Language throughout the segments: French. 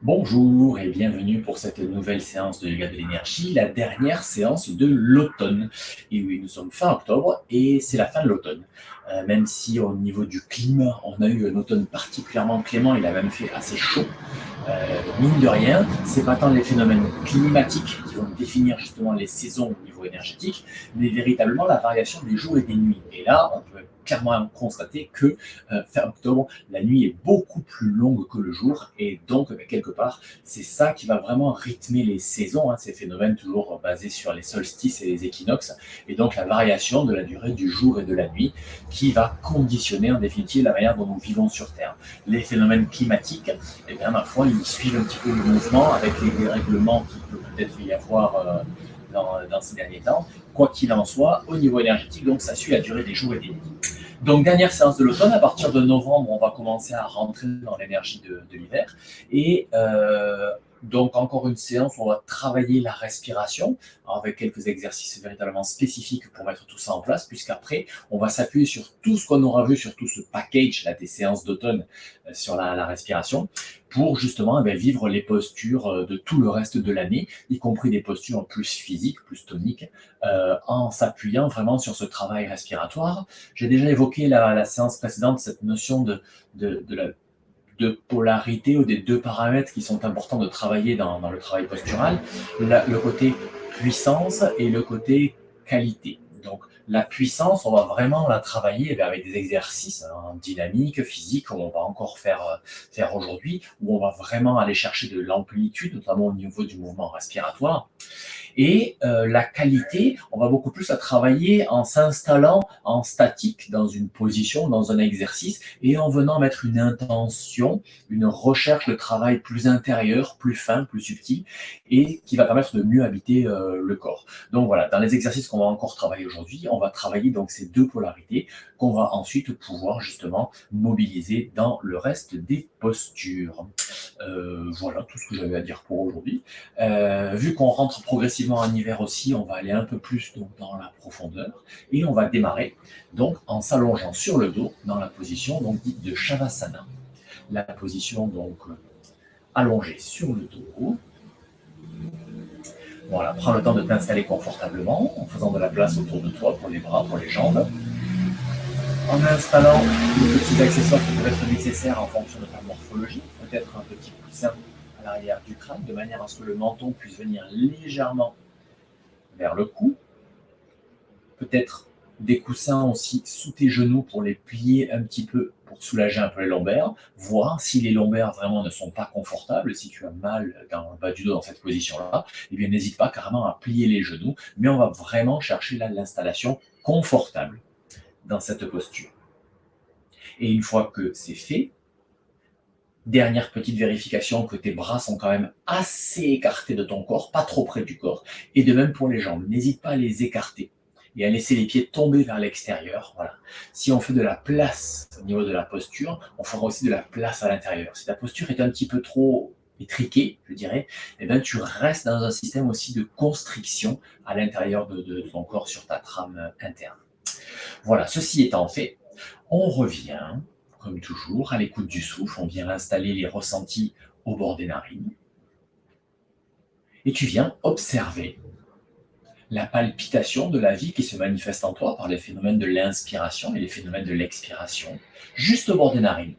Bonjour et bienvenue pour cette nouvelle séance de yoga de l'énergie, la dernière séance de l'automne. Et oui, nous sommes fin octobre et c'est la fin de l'automne. Même si au niveau du climat, on a eu un automne particulièrement clément, il a même fait assez chaud. Mine de rien, c'est pas tant les phénomènes climatiques qui vont définir justement les saisons au niveau énergétique, mais véritablement la variation des jours et des nuits. Et là, on peut clairement constater que fin octobre, la nuit est beaucoup plus longue que le jour, et donc quelque part, c'est ça qui va vraiment rythmer les saisons, hein, ces phénomènes toujours basés sur les solstices et les équinoxes, et donc la variation de la durée du jour et de la nuit qui va conditionner en définitive la manière dont nous vivons sur Terre. Les phénomènes climatiques, eh bien, ma foi, ils suivent un petit peu le mouvement avec les dérèglements qu'il peut peut-être y avoir dans ces derniers temps. Quoi qu'il en soit, au niveau énergétique, donc ça suit la durée des jours et des nuits. Donc, dernière séance de l'automne, à partir de novembre, on va commencer à rentrer dans l'énergie de l'hiver. Et donc, encore une séance où on va travailler la respiration avec quelques exercices véritablement spécifiques pour mettre tout ça en place, puisqu'après, on va s'appuyer sur tout ce qu'on aura vu, sur tout ce package là, des séances d'automne sur la respiration, pour justement vivre les postures de tout le reste de l'année, y compris des postures plus physiques, plus toniques, en s'appuyant vraiment sur ce travail respiratoire. J'ai déjà évoqué la séance précédente cette notion de polarité ou des deux paramètres qui sont importants de travailler dans le travail postural, le côté puissance et le côté qualité. Donc la puissance, on va vraiment la travailler avec des exercices dynamiques, physiques, comme on va encore faire aujourd'hui, où on va vraiment aller chercher de l'amplitude, notamment au niveau du mouvement respiratoire. Et la qualité, on va beaucoup plus la travailler en s'installant en statique dans une position, dans un exercice, et en venant mettre une intention, une recherche de travail plus intérieur, plus fin, plus subtil, et qui va permettre de mieux habiter le corps. Donc voilà, dans les exercices qu'on va encore travailler aujourd'hui, on va travailler donc ces deux polarités qu'on va ensuite pouvoir justement mobiliser dans le reste des postures. Voilà tout ce que j'avais à dire pour aujourd'hui. Vu qu'on rentre progressivement en hiver aussi, on va aller un peu plus donc, dans la profondeur et on va démarrer donc en s'allongeant sur le dos dans la position donc dite de Shavasana. La position donc allongée sur le dos. Voilà, prends le temps de t'installer confortablement en faisant de la place autour de toi pour les bras, pour les jambes, en installant les petits accessoires qui peuvent être nécessaires en fonction de ta morphologie, peut-être un petit coussin à l'arrière du crâne, de manière à ce que le menton puisse venir légèrement vers le cou, peut-être des coussins aussi sous tes genoux pour les plier un petit peu, pour soulager un peu les lombaires, voir si les lombaires vraiment ne sont pas confortables, si tu as mal dans le bas du dos dans cette position-là, eh bien n'hésite pas carrément à plier les genoux, mais on va vraiment chercher là l'installation confortable dans cette posture. Et une fois que c'est fait, dernière petite vérification que tes bras sont quand même assez écartés de ton corps, pas trop près du corps, et de même pour les jambes, n'hésite pas à les écarter et à laisser les pieds tomber vers l'extérieur. Voilà. Si on fait de la place au niveau de la posture, on fera aussi de la place à l'intérieur. Si ta posture est un petit peu trop étriquée, je dirais, eh bien, tu restes dans un système aussi de constriction à l'intérieur de ton corps sur ta trame interne. Voilà, ceci étant fait, on revient, comme toujours, à l'écoute du souffle. On vient installer les ressentis au bord des narines. Et tu viens observer la palpitation de la vie qui se manifeste en toi par les phénomènes de l'inspiration et les phénomènes de l'expiration, juste au bord des narines.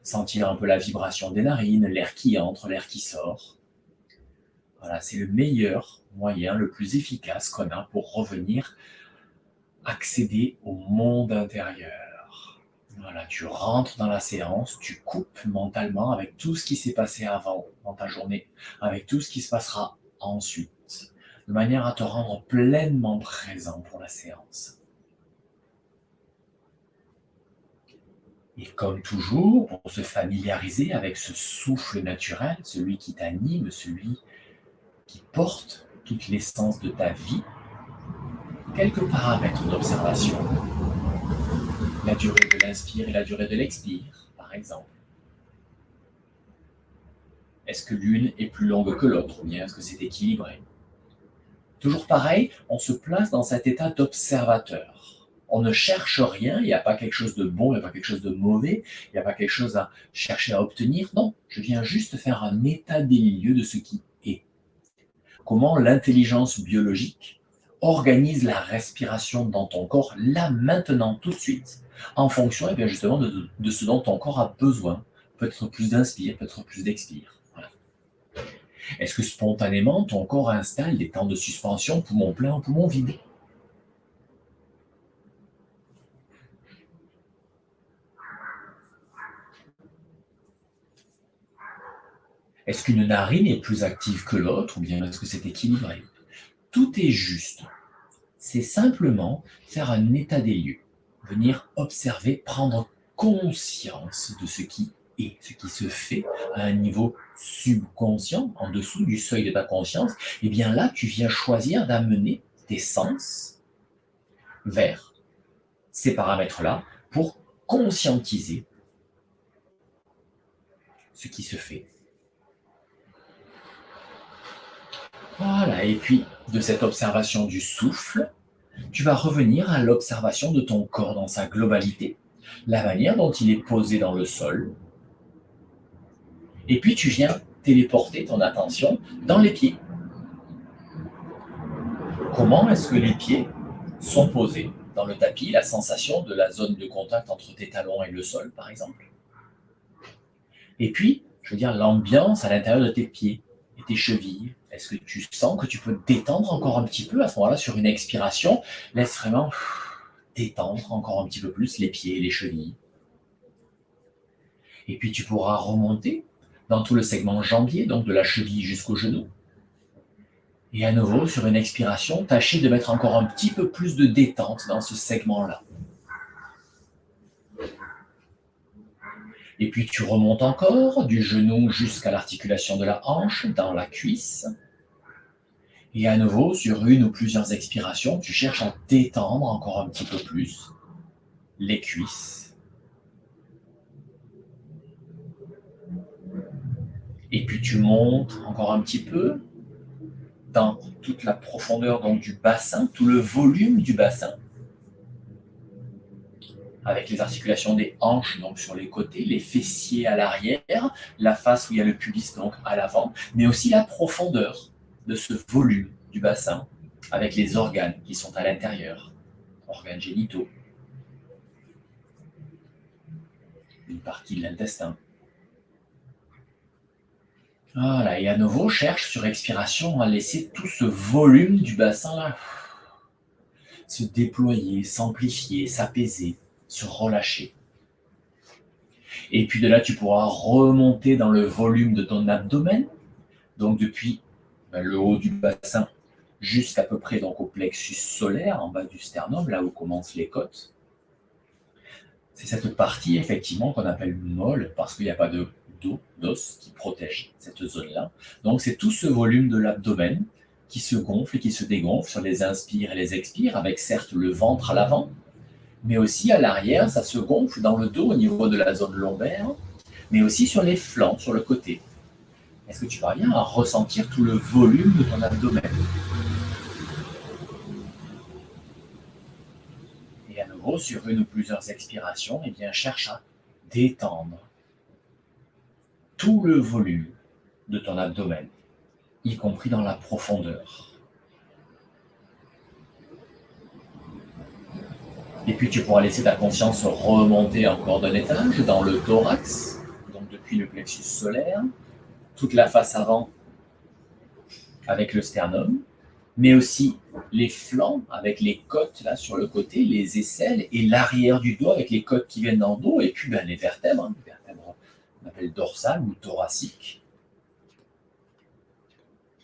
Sentir un peu la vibration des narines, l'air qui entre, l'air qui sort. Voilà, c'est le meilleur moyen, le plus efficace qu'on a pour revenir accéder au monde intérieur. Voilà, tu rentres dans la séance, tu coupes mentalement avec tout ce qui s'est passé avant dans ta journée, avec tout ce qui se passera ensuite, de manière à te rendre pleinement présent pour la séance. Et comme toujours, pour se familiariser avec ce souffle naturel, celui qui t'anime, celui qui porte toute l'essence de ta vie, quelques paramètres d'observation. La durée de l'inspire et la durée de l'expire, par exemple. Est-ce que l'une est plus longue que l'autre ou bien est-ce que c'est équilibré? Toujours pareil, on se place dans cet état d'observateur. On ne cherche rien, il n'y a pas quelque chose de bon, il n'y a pas quelque chose de mauvais, il n'y a pas quelque chose à chercher à obtenir. Non, je viens juste faire un état des lieux de ce qui est. Comment l'intelligence biologique organise la respiration dans ton corps, là, maintenant, tout de suite, en fonction eh bien, justement de ce dont ton corps a besoin. Peut-être plus d'inspire, peut-être plus d'expire. Voilà. Est-ce que spontanément, ton corps installe des temps de suspension, poumon plein ou poumon vide? Est-ce qu'une narine est plus active que l'autre ou bien est-ce que c'est équilibré? Tout est juste. C'est simplement faire un état des lieux, venir observer, prendre conscience de ce qui est, ce qui se fait à un niveau subconscient, en dessous du seuil de ta conscience. Et bien là, tu viens choisir d'amener tes sens vers ces paramètres-là pour conscientiser ce qui se fait. Voilà, et puis de cette observation du souffle, tu vas revenir à l'observation de ton corps dans sa globalité, la manière dont il est posé dans le sol, et puis tu viens téléporter ton attention dans les pieds. Comment est-ce que les pieds sont posés dans le tapis, la sensation de la zone de contact entre tes talons et le sol, par exemple. Et puis, je veux dire, l'ambiance à l'intérieur de tes pieds et tes chevilles. Est-ce que tu sens que tu peux détendre encore un petit peu à ce moment-là sur une expiration? Laisse vraiment détendre encore un petit peu plus les pieds et les chevilles. Et puis tu pourras remonter dans tout le segment jambier, donc de la cheville jusqu'au genou. Et à nouveau, sur une expiration, tâchez de mettre encore un petit peu plus de détente dans ce segment-là. Et puis tu remontes encore du genou jusqu'à l'articulation de la hanche, dans la cuisse. Et à nouveau, sur une ou plusieurs expirations, tu cherches à détendre encore un petit peu plus les cuisses. Et puis tu montes encore un petit peu dans toute la profondeur donc, du bassin, tout le volume du bassin, avec les articulations des hanches donc sur les côtés, les fessiers à l'arrière, la face où il y a le pubis donc à l'avant, mais aussi la profondeur de ce volume du bassin avec les organes qui sont à l'intérieur, organes génitaux, une partie de l'intestin. Voilà, et à nouveau, cherche sur expiration à laisser tout ce volume du bassin là se déployer, s'amplifier, s'apaiser, se relâcher. Et puis de là, tu pourras remonter dans le volume de ton abdomen, donc depuis le haut du bassin jusqu'à peu près donc, au plexus solaire, en bas du sternum, là où commencent les côtes. C'est cette partie, effectivement, qu'on appelle molle, parce qu'il n'y a pas d'os qui protège cette zone-là. Donc c'est tout ce volume de l'abdomen qui se gonfle et qui se dégonfle sur les inspires et les expires, avec certes le ventre à l'avant, mais aussi à l'arrière, ça se gonfle dans le dos au niveau de la zone lombaire, mais aussi sur les flancs, sur le côté. Est-ce que tu parviens à ressentir tout le volume de ton abdomen? Et à nouveau, sur une ou plusieurs expirations, eh bien, cherche à détendre tout le volume de ton abdomen, y compris dans la profondeur. Et puis tu pourras laisser ta conscience remonter encore d'un étage dans le thorax, donc depuis le plexus solaire, toute la face avant avec le sternum, mais aussi les flancs avec les côtes là sur le côté, les aisselles et l'arrière du dos avec les côtes qui viennent dans le dos, et puis les vertèbres, les vertèbres qu'on appelle dorsales ou thoraciques.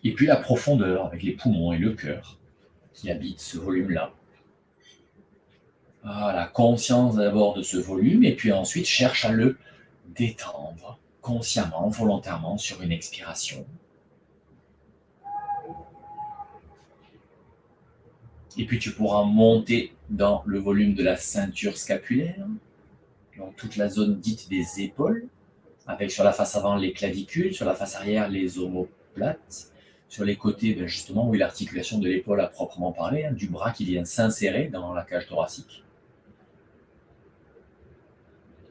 Et puis la profondeur avec les poumons et le cœur qui habitent ce volume-là. Voilà, conscience d'abord de ce volume, et puis ensuite cherche à le détendre consciemment, volontairement sur une expiration. Et puis tu pourras monter dans le volume de la ceinture scapulaire, donc toute la zone dite des épaules, avec sur la face avant les clavicules, sur la face arrière les omoplates, sur les côtés justement où est l'articulation de l'épaule à proprement parler, du bras qui vient s'insérer dans la cage thoracique.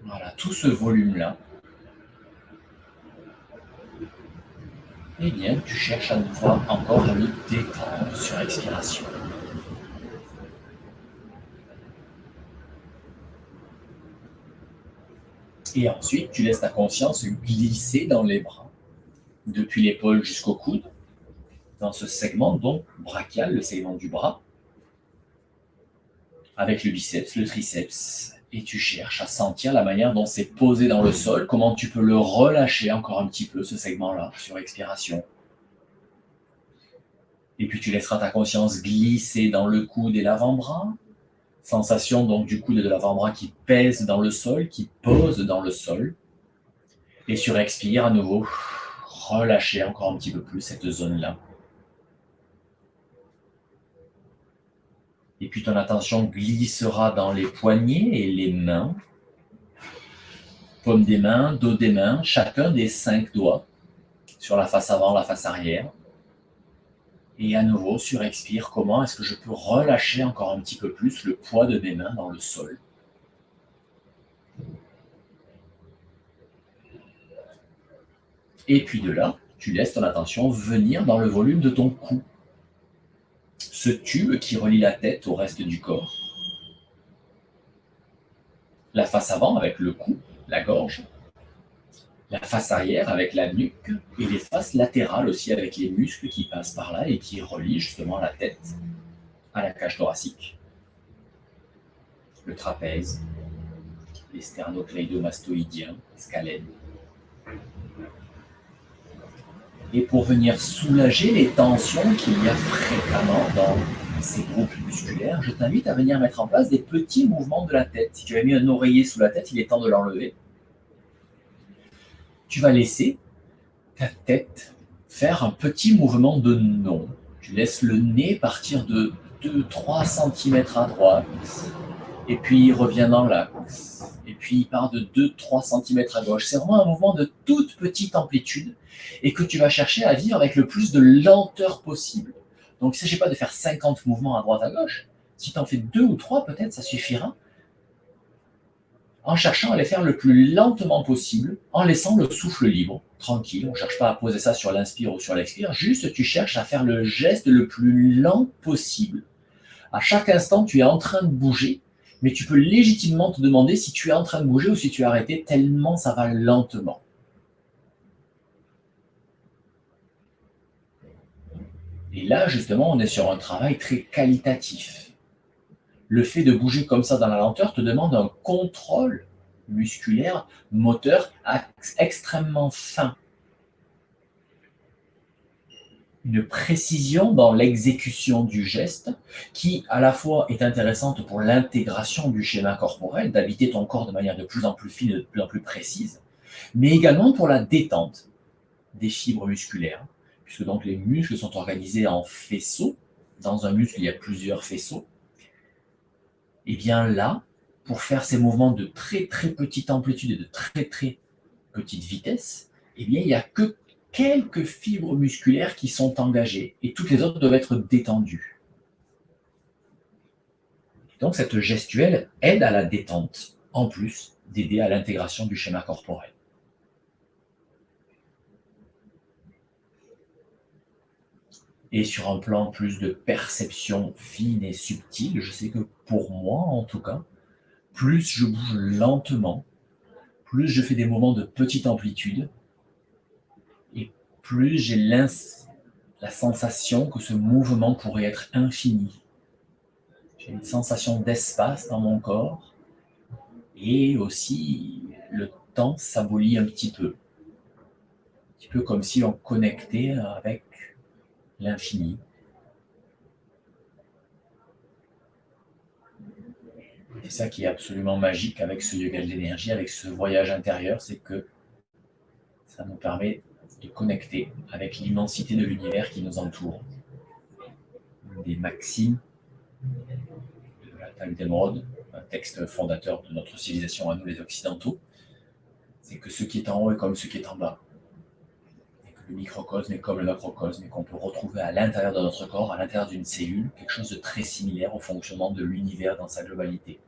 Voilà, tout ce volume-là, eh bien, tu cherches à une fois encore à le détendre sur expiration. Et ensuite, tu laisses ta conscience glisser dans les bras, depuis l'épaule jusqu'au coude, dans ce segment donc brachial, le segment du bras, avec le biceps, le triceps, et tu cherches à sentir la manière dont c'est posé dans le sol, comment tu peux le relâcher encore un petit peu, ce segment-là, sur expiration. Et puis tu laisseras ta conscience glisser dans le coude et l'avant-bras, sensation donc du coude et de l'avant-bras qui pèse dans le sol, qui pose dans le sol. Et sur expire à nouveau, relâcher encore un petit peu plus cette zone-là. Et puis ton attention glissera dans les poignets et les mains, paume des mains, dos des mains, chacun des 5 doigts sur la face avant, la face arrière. Et à nouveau, sur expire, comment est-ce que je peux relâcher encore un petit peu plus le poids de mes mains dans le sol. Et puis de là, tu laisses ton attention venir dans le volume de ton cou. Ce tube qui relie la tête au reste du corps. La face avant avec le cou, la gorge. La face arrière avec la nuque et les faces latérales aussi avec les muscles qui passent par là et qui relient justement la tête à la cage thoracique. Le trapèze, les sternocleidomastoïdiens, scalènes. Et pour venir soulager les tensions qu'il y a fréquemment dans ces groupes musculaires, je t'invite à venir mettre en place des petits mouvements de la tête. Si tu as mis un oreiller sous la tête, il est temps de l'enlever. Tu vas laisser ta tête faire un petit mouvement de non. Tu laisses le nez partir de 2-3 cm à droite, et puis il revient dans l'axe, et puis il part de 2-3 cm à gauche. C'est vraiment un mouvement de toute petite amplitude, et que tu vas chercher à vivre avec le plus de lenteur possible. Donc il ne s'agit pas de faire 50 mouvements à droite à gauche. Si tu en fais 2 ou 3, peut-être ça suffira, en cherchant à les faire le plus lentement possible, en laissant le souffle libre, tranquille. On ne cherche pas à poser ça sur l'inspire ou sur l'expire, juste tu cherches à faire le geste le plus lent possible. À chaque instant, tu es en train de bouger, mais tu peux légitimement te demander si tu es en train de bouger ou si tu es arrêté, tellement ça va lentement. Et là, justement, on est sur un travail très qualitatif. Le fait de bouger comme ça dans la lenteur te demande un contrôle musculaire, moteur extrêmement fin. Une précision dans l'exécution du geste qui, à la fois, est intéressante pour l'intégration du schéma corporel, d'habiter ton corps de manière de plus en plus fine et de plus en plus précise, mais également pour la détente des fibres musculaires, puisque donc les muscles sont organisés en faisceaux. Dans un muscle, il y a plusieurs faisceaux. Et bien là, pour faire ces mouvements de très très petite amplitude et de très très petite vitesse, eh bien il n'y a que quelques fibres musculaires qui sont engagées et toutes les autres doivent être détendues. Donc cette gestuelle aide à la détente, en plus d'aider à l'intégration du schéma corporel. Et sur un plan plus de perception fine et subtile, je sais que pour moi en tout cas, plus je bouge lentement, plus je fais des mouvements de petite amplitude, et plus j'ai la sensation que ce mouvement pourrait être infini. J'ai une sensation d'espace dans mon corps, et aussi le temps s'abolit un petit peu. Un petit peu comme si on connectait avec l'infini. C'est ça qui est absolument magique avec ce yoga de l'énergie, avec ce voyage intérieur, c'est que ça nous permet de connecter avec l'immensité de l'univers qui nous entoure. Une des maximes de la table d'émeraude, un texte fondateur de notre civilisation à nous les Occidentaux, c'est que ce qui est en haut est comme ce qui est en bas. Et que le microcosme est comme le macrocosme et qu'on peut retrouver à l'intérieur de notre corps, à l'intérieur d'une cellule, quelque chose de très similaire au fonctionnement de l'univers dans sa globalité.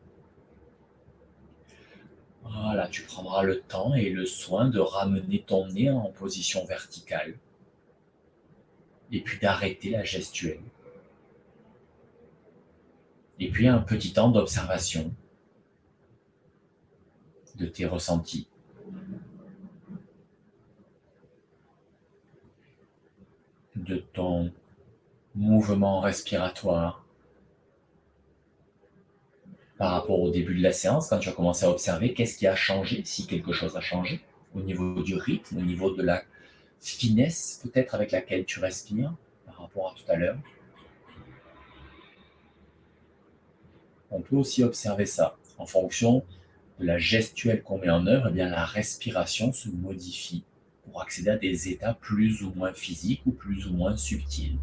Voilà, tu prendras le temps et le soin de ramener ton nez en position verticale et puis d'arrêter la gestuelle. Et puis un petit temps d'observation de tes ressentis, de ton mouvement respiratoire par rapport au début de la séance, quand tu as commencé à observer qu'est-ce qui a changé, si quelque chose a changé, au niveau du rythme, au niveau de la finesse peut-être avec laquelle tu respires par rapport à tout à l'heure. On peut aussi observer ça. En fonction de la gestuelle qu'on met en œuvre, eh bien, la respiration se modifie pour accéder à des états plus ou moins physiques ou plus ou moins subtils.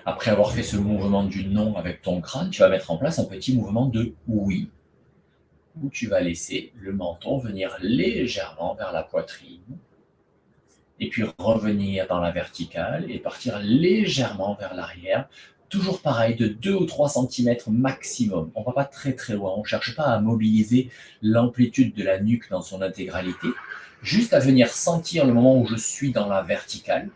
Après avoir fait ce mouvement du non avec ton crâne, tu vas mettre en place un petit mouvement de oui, où tu vas laisser le menton venir légèrement vers la poitrine, et puis revenir dans la verticale et partir légèrement vers l'arrière. Toujours pareil, de 2 ou 3 centimètres maximum. On ne va pas très très loin, on ne cherche pas à mobiliser l'amplitude de la nuque dans son intégralité, juste à venir sentir le moment où je suis dans la verticale,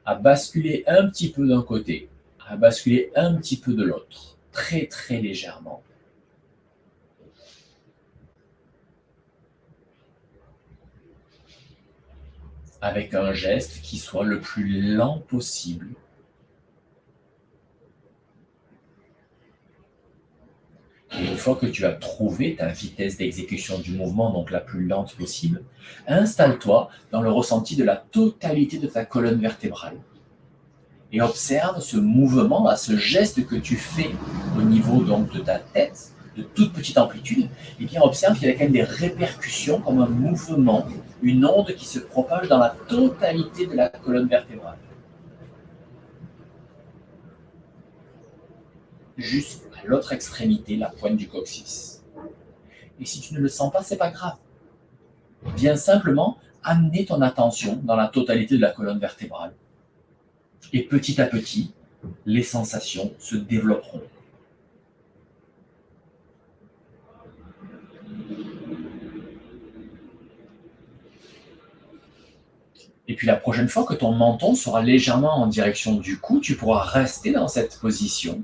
à basculer un petit peu d'un côté, à basculer un petit peu de l'autre, très très légèrement. Avec un geste qui soit le plus lent possible. Et une fois que tu as trouvé ta vitesse d'exécution du mouvement, donc la plus lente possible, installe-toi dans le ressenti de la totalité de ta colonne vertébrale. Et observe ce mouvement, ce geste que tu fais au niveau donc de ta tête, de toute petite amplitude, et bien observe qu'il y a quand même des répercussions comme un mouvement, une onde qui se propage dans la totalité de la colonne vertébrale. Jusqu'à l'autre extrémité, la pointe du coccyx. Et si tu ne le sens pas, c'est pas grave. Viens simplement amener ton attention dans la totalité de la colonne vertébrale. Et petit à petit, les sensations se développeront. Et puis la prochaine fois que ton menton sera légèrement en direction du cou, tu pourras rester dans cette position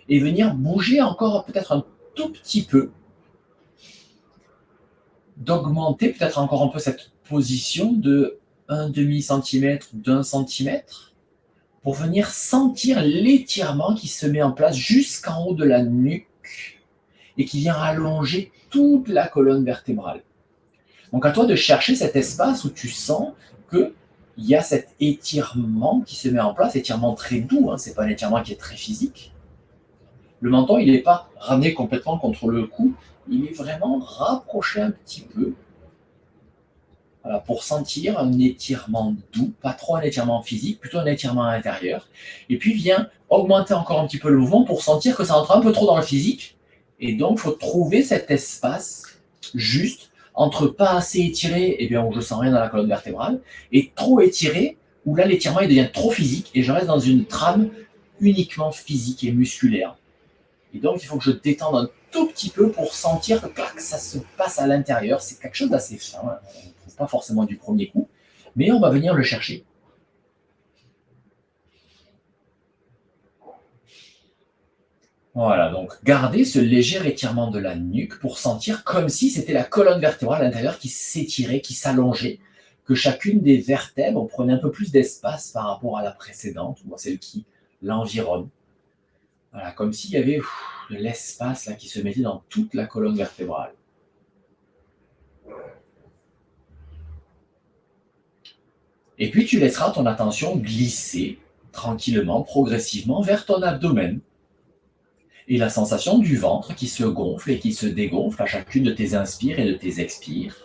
et venir bouger encore peut-être un tout petit peu, d'augmenter peut-être encore un peu cette position de 1/2 centimètre, d'1 centimètre, pour venir sentir l'étirement qui se met en place jusqu'en haut de la nuque et qui vient allonger toute la colonne vertébrale. Donc à toi de chercher cet espace où tu sens qu'il y a cet étirement qui se met en place, étirement très doux, hein, ce n'est pas un étirement qui est très physique. Le menton, il n'est pas ramené complètement contre le cou, il est vraiment rapproché un petit peu, voilà, pour sentir un étirement doux, pas trop un étirement physique, plutôt un étirement intérieur. Et puis viens augmenter encore un petit peu le mouvement pour sentir que ça entre un peu trop dans le physique. Et donc, il faut trouver cet espace juste entre pas assez étiré, et bien où je sens rien dans la colonne vertébrale, et trop étiré, où là l'étirement il devient trop physique, et je reste dans une trame uniquement physique et musculaire. Et donc, il faut que je détende un tout petit peu pour sentir que clac, ça se passe à l'intérieur. C'est quelque chose d'assez fin. On ne trouve pas forcément du premier coup, mais on va venir le chercher. Voilà, donc gardez ce léger étirement de la nuque pour sentir comme si c'était la colonne vertébrale à l'intérieur qui s'étirait, qui s'allongeait, que chacune des vertèbres prenait un peu plus d'espace par rapport à la précédente ou à celle qui l'environne. Voilà, comme s'il y avait de l'espace là qui se mettait dans toute la colonne vertébrale. Et puis tu laisseras ton attention glisser tranquillement, progressivement vers ton abdomen. Et la sensation du ventre qui se gonfle et qui se dégonfle à chacune de tes inspires et de tes expires.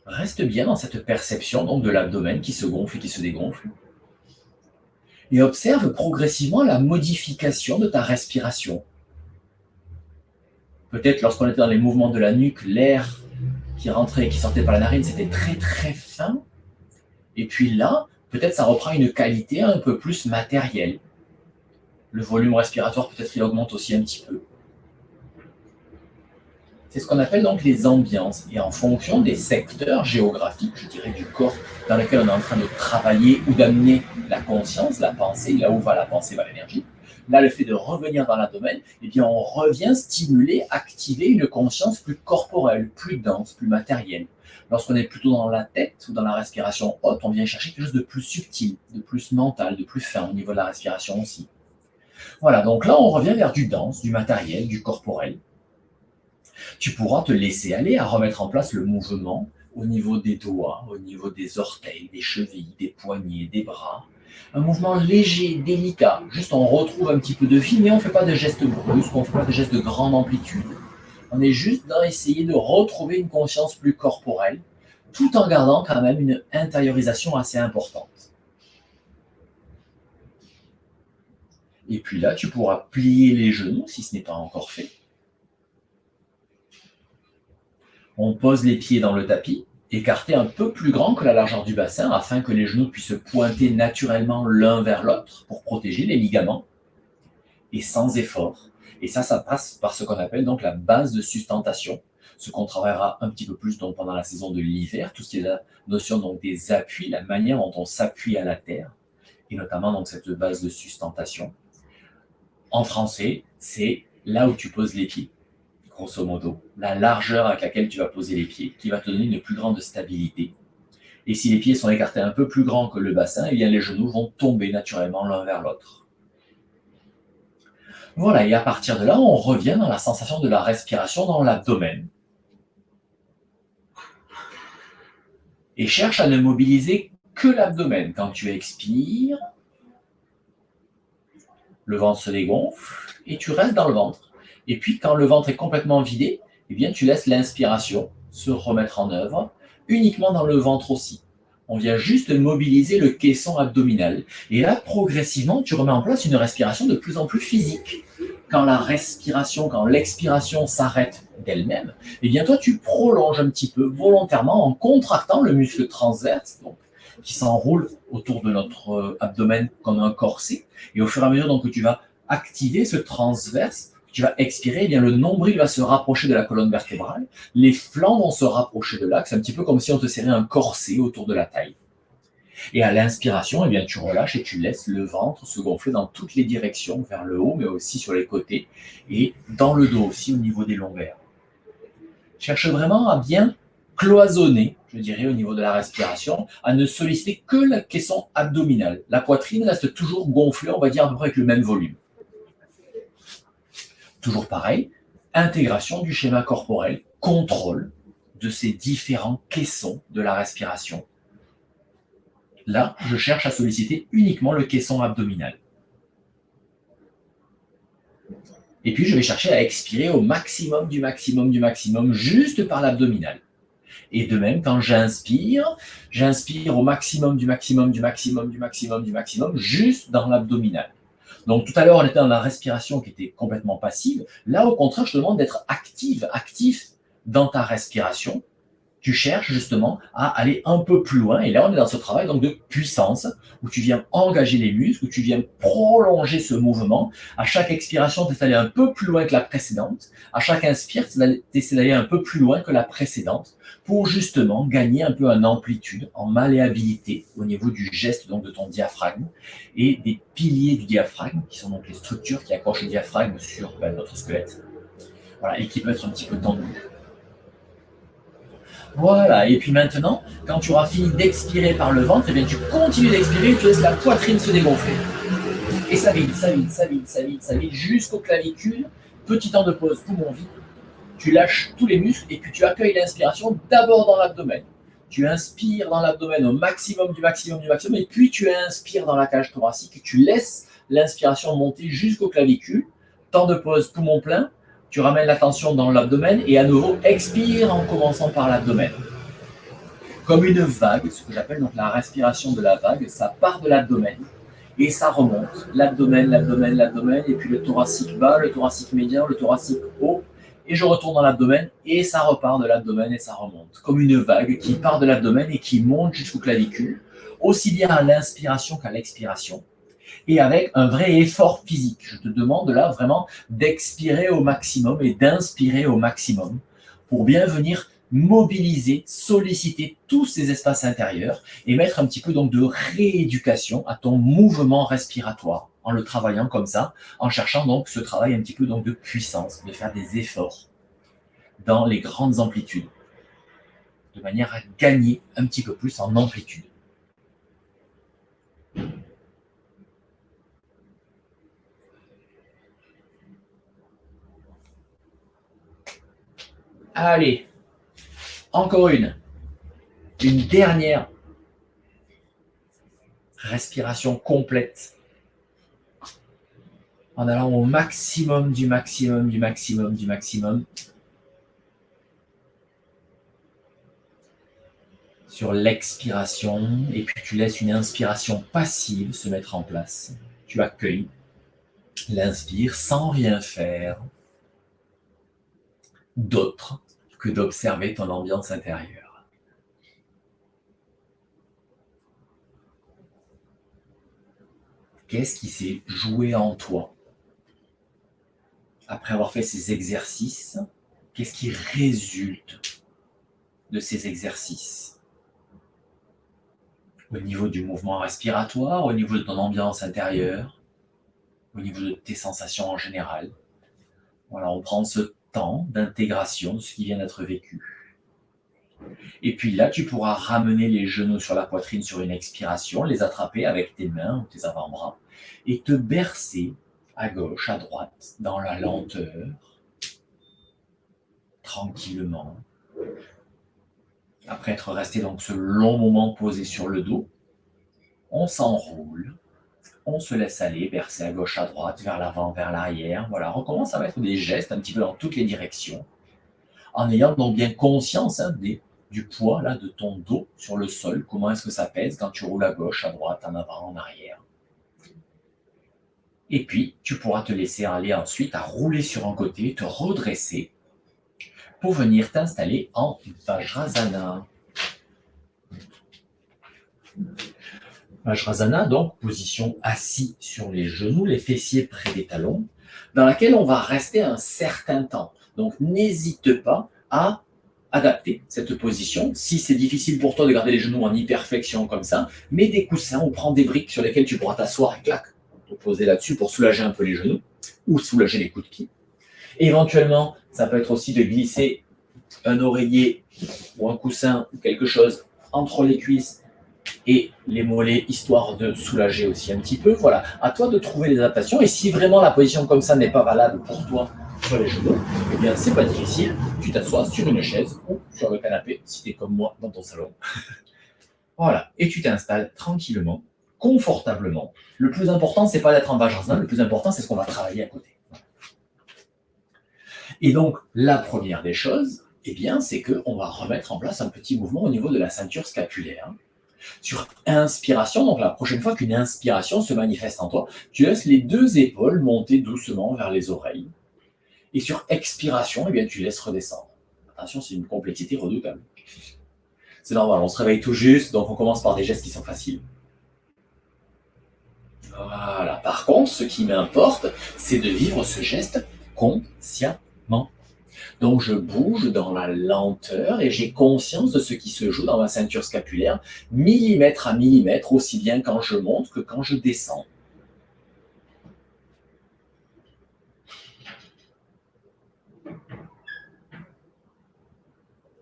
Reste bien dans cette perception donc de l'abdomen qui se gonfle et qui se dégonfle. Et observe progressivement la modification de ta respiration. Peut-être lorsqu'on était dans les mouvements de la nuque, l'air qui rentrait et qui sortait par la narine, c'était très très fin. Et puis là, peut-être ça reprend une qualité un peu plus matérielle. Le volume respiratoire, peut-être il augmente aussi un petit peu. C'est ce qu'on appelle donc les ambiances. Et en fonction des secteurs géographiques, je dirais, du corps dans lequel on est en train de travailler ou d'amener la conscience, la pensée, là où va la pensée, va l'énergie. Là, le fait de revenir dans l'abdomen, eh bien, on revient stimuler, activer une conscience plus corporelle, plus dense, plus matérielle. Lorsqu'on est plutôt dans la tête ou dans la respiration haute, on vient chercher quelque chose de plus subtil, de plus mental, de plus fin au niveau de la respiration aussi. Voilà, donc là, on revient vers du dense, du matériel, du corporel. Tu pourras te laisser aller à remettre en place le mouvement au niveau des doigts, au niveau des orteils, des chevilles, des poignets, des bras. Un mouvement léger, délicat. Juste on retrouve un petit peu de vie, mais on ne fait pas de gestes brusques, on ne fait pas de gestes de grande amplitude. On est juste dans essayer de retrouver une conscience plus corporelle, tout en gardant quand même une intériorisation assez importante. Et puis là, tu pourras plier les genoux si ce n'est pas encore fait. On pose les pieds dans le tapis, écartés un peu plus grand que la largeur du bassin afin que les genoux puissent se pointer naturellement l'un vers l'autre pour protéger les ligaments et sans effort. Et ça passe par ce qu'on appelle donc la base de sustentation, ce qu'on travaillera un petit peu plus donc pendant la saison de l'hiver, tout ce qui est la notion donc des appuis, la manière dont on s'appuie à la terre, et notamment donc cette base de sustentation. En français, c'est là où tu poses les pieds. Grosso modo, la largeur avec laquelle tu vas poser les pieds, qui va te donner une plus grande stabilité. Et si les pieds sont écartés un peu plus grands que le bassin, eh bien les genoux vont tomber naturellement l'un vers l'autre. Voilà, et à partir de là, on revient dans la sensation de la respiration dans l'abdomen. Et cherche à ne mobiliser que l'abdomen. Quand tu expires, le ventre se dégonfle et tu restes dans le ventre. Et puis, quand le ventre est complètement vidé, eh bien, tu laisses l'inspiration se remettre en œuvre, uniquement dans le ventre aussi. On vient juste mobiliser le caisson abdominal. Et là, progressivement, tu remets en place une respiration de plus en plus physique. Quand l'expiration s'arrête d'elle-même, eh bien, toi, tu prolonges un petit peu volontairement en contractant le muscle transverse, donc, qui s'enroule autour de notre abdomen comme un corset. Et au fur et à mesure donc, que tu vas activer ce transverse, tu vas expirer, eh bien, le nombril va se rapprocher de la colonne vertébrale, les flancs vont se rapprocher de l'axe, un petit peu comme si on te serrait un corset autour de la taille. Et à l'inspiration, eh bien, tu relâches et tu laisses le ventre se gonfler dans toutes les directions, vers le haut, mais aussi sur les côtés, et dans le dos aussi, au niveau des lombaires. Cherche vraiment à bien cloisonner, je dirais, au niveau de la respiration, à ne solliciter que la caisson abdominale. La poitrine reste toujours gonflée, on va dire à peu près avec le même volume. Toujours pareil, intégration du schéma corporel, contrôle de ces différents caissons de la respiration. Là, je cherche à solliciter uniquement le caisson abdominal. Et puis, je vais chercher à expirer au maximum du maximum du maximum, juste par l'abdominal. Et de même, quand j'inspire au maximum du maximum du maximum du maximum du maximum, juste dans l'abdominal. Donc tout à l'heure, on était dans la respiration qui était complètement passive. Là, au contraire, je te demande d'être actif dans ta respiration. Tu cherches justement à aller un peu plus loin. Et là, on est dans ce travail donc, de puissance, où tu viens engager les muscles, où tu viens prolonger ce mouvement. À chaque expiration, tu essaies d'aller un peu plus loin que la précédente. À chaque inspire, tu essaies d'aller un peu plus loin que la précédente, pour justement gagner un peu en amplitude, en malléabilité au niveau du geste donc, de ton diaphragme et des piliers du diaphragme, qui sont donc les structures qui accrochent le diaphragme sur notre squelette. Voilà, et qui peuvent être un petit peu tendues. Voilà, et puis maintenant, quand tu auras fini d'expirer par le ventre, eh bien, tu continues d'expirer et tu laisses la poitrine se dégonfler. Et ça vide, jusqu'aux clavicules. Petit temps de pause, poumon vide. Tu lâches tous les muscles et puis tu accueilles l'inspiration d'abord dans l'abdomen. Tu inspires dans l'abdomen au maximum du maximum du maximum et puis tu inspires dans la cage thoracique et tu laisses l'inspiration monter jusqu'aux clavicules. Temps de pause, poumon plein. Tu ramènes l'attention dans l'abdomen et à nouveau expire en commençant par l'abdomen. Comme une vague, ce que j'appelle donc la respiration de la vague, ça part de l'abdomen et ça remonte. L'abdomen, et puis le thoracique bas, le thoracique médian, le thoracique haut. et je retourne dans l'abdomen, et ça repart de l'abdomen et ça remonte. Comme une vague qui part de l'abdomen et qui monte jusqu'aux clavicules, aussi bien à l'inspiration qu'à l'expiration, et avec un vrai effort physique. Je te demande là vraiment d'expirer au maximum et d'inspirer au maximum pour bien venir mobiliser, solliciter tous ces espaces intérieurs et mettre un petit peu donc de rééducation à ton mouvement respiratoire en le travaillant comme ça, en cherchant donc ce travail un petit peu donc de puissance, de faire des efforts dans les grandes amplitudes, de manière à gagner un petit peu plus en amplitude. Allez, encore une dernière respiration complète en allant au maximum du maximum du maximum du maximum sur l'expiration, et puis tu laisses une inspiration passive se mettre en place. Tu accueilles l'inspire sans rien faire d'autre que d'observer ton ambiance intérieure. Qu'est-ce qui s'est joué en toi après avoir fait ces exercices? Qu'est-ce qui résulte de ces exercices? Au niveau du mouvement respiratoire, au niveau de ton ambiance intérieure, au niveau de tes sensations en général. Voilà, on prend ce temps d'intégration de ce qui vient d'être vécu. Et puis là, tu pourras ramener les genoux sur la poitrine sur une expiration, les attraper avec tes mains ou tes avant-bras et te bercer à gauche, à droite, dans la lenteur, tranquillement. Après être resté donc ce long moment posé sur le dos, on s'enroule, on se laisse aller, bercer à gauche, à droite, vers l'avant, vers l'arrière. Voilà, on commence à mettre des gestes un petit peu dans toutes les directions, en ayant donc bien conscience du poids là, de ton dos sur le sol, comment est-ce que ça pèse quand tu roules à gauche, à droite, en avant, en arrière. Et puis, tu pourras te laisser aller ensuite à rouler sur un côté, te redresser, pour venir t'installer en Vajrasana. Vajrasana, donc, position assis sur les genoux, les fessiers près des talons, dans laquelle on va rester un certain temps. Donc, n'hésite pas à adapter cette position. Si c'est difficile pour toi de garder les genoux en hyperflexion comme ça, mets des coussins ou prends des briques sur lesquelles tu pourras t'asseoir et clac, te poser là-dessus pour soulager un peu les genoux ou soulager les coups de pied. Éventuellement, ça peut être aussi de glisser un oreiller ou un coussin ou quelque chose entre les cuisses et les mollets, histoire de soulager aussi un petit peu. Voilà, à toi de trouver les adaptations. Et si vraiment la position comme ça n'est pas valable pour toi sur les genoux, eh bien c'est pas difficile, tu t'assois sur une chaise ou sur le canapé, si tu es comme moi dans ton salon. Voilà, et tu t'installes tranquillement, confortablement. Le plus important, c'est pas d'être en Vajrasana, le plus important, c'est ce qu'on va travailler à côté. Et donc, la première des choses, eh bien, c'est qu'on va remettre en place un petit mouvement au niveau de la ceinture scapulaire. Sur inspiration, donc la prochaine fois qu'une inspiration se manifeste en toi, tu laisses les deux épaules monter doucement vers les oreilles. Et sur expiration, eh bien, tu laisses redescendre. Attention, c'est une complexité redoutable. C'est normal, on se réveille tout juste, donc on commence par des gestes qui sont faciles. Voilà. Par contre, ce qui m'importe, c'est de vivre ce geste consciemment. Donc je bouge dans la lenteur et j'ai conscience de ce qui se joue dans ma ceinture scapulaire, millimètre à millimètre, aussi bien quand je monte que quand je descends.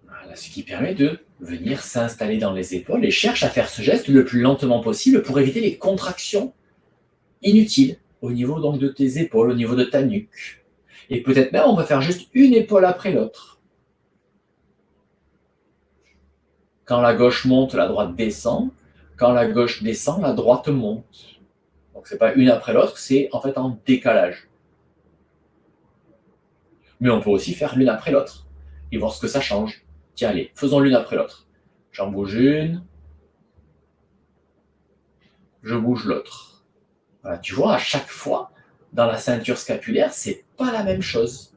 Voilà, ce qui permet de venir s'installer dans les épaules et cherche à faire ce geste le plus lentement possible pour éviter les contractions inutiles au niveau donc de tes épaules, au niveau de ta nuque. Et peut-être même on peut faire juste une épaule après l'autre. Quand la gauche monte, la droite descend. Quand la gauche descend, la droite monte. Donc c'est pas une après l'autre, c'est en fait en décalage. Mais on peut aussi faire l'une après l'autre et voir ce que ça change. Tiens, allez, faisons l'une après l'autre. J'en bouge une, je bouge l'autre. Voilà, tu vois, à chaque fois, dans la ceinture scapulaire, c'est pas la même chose.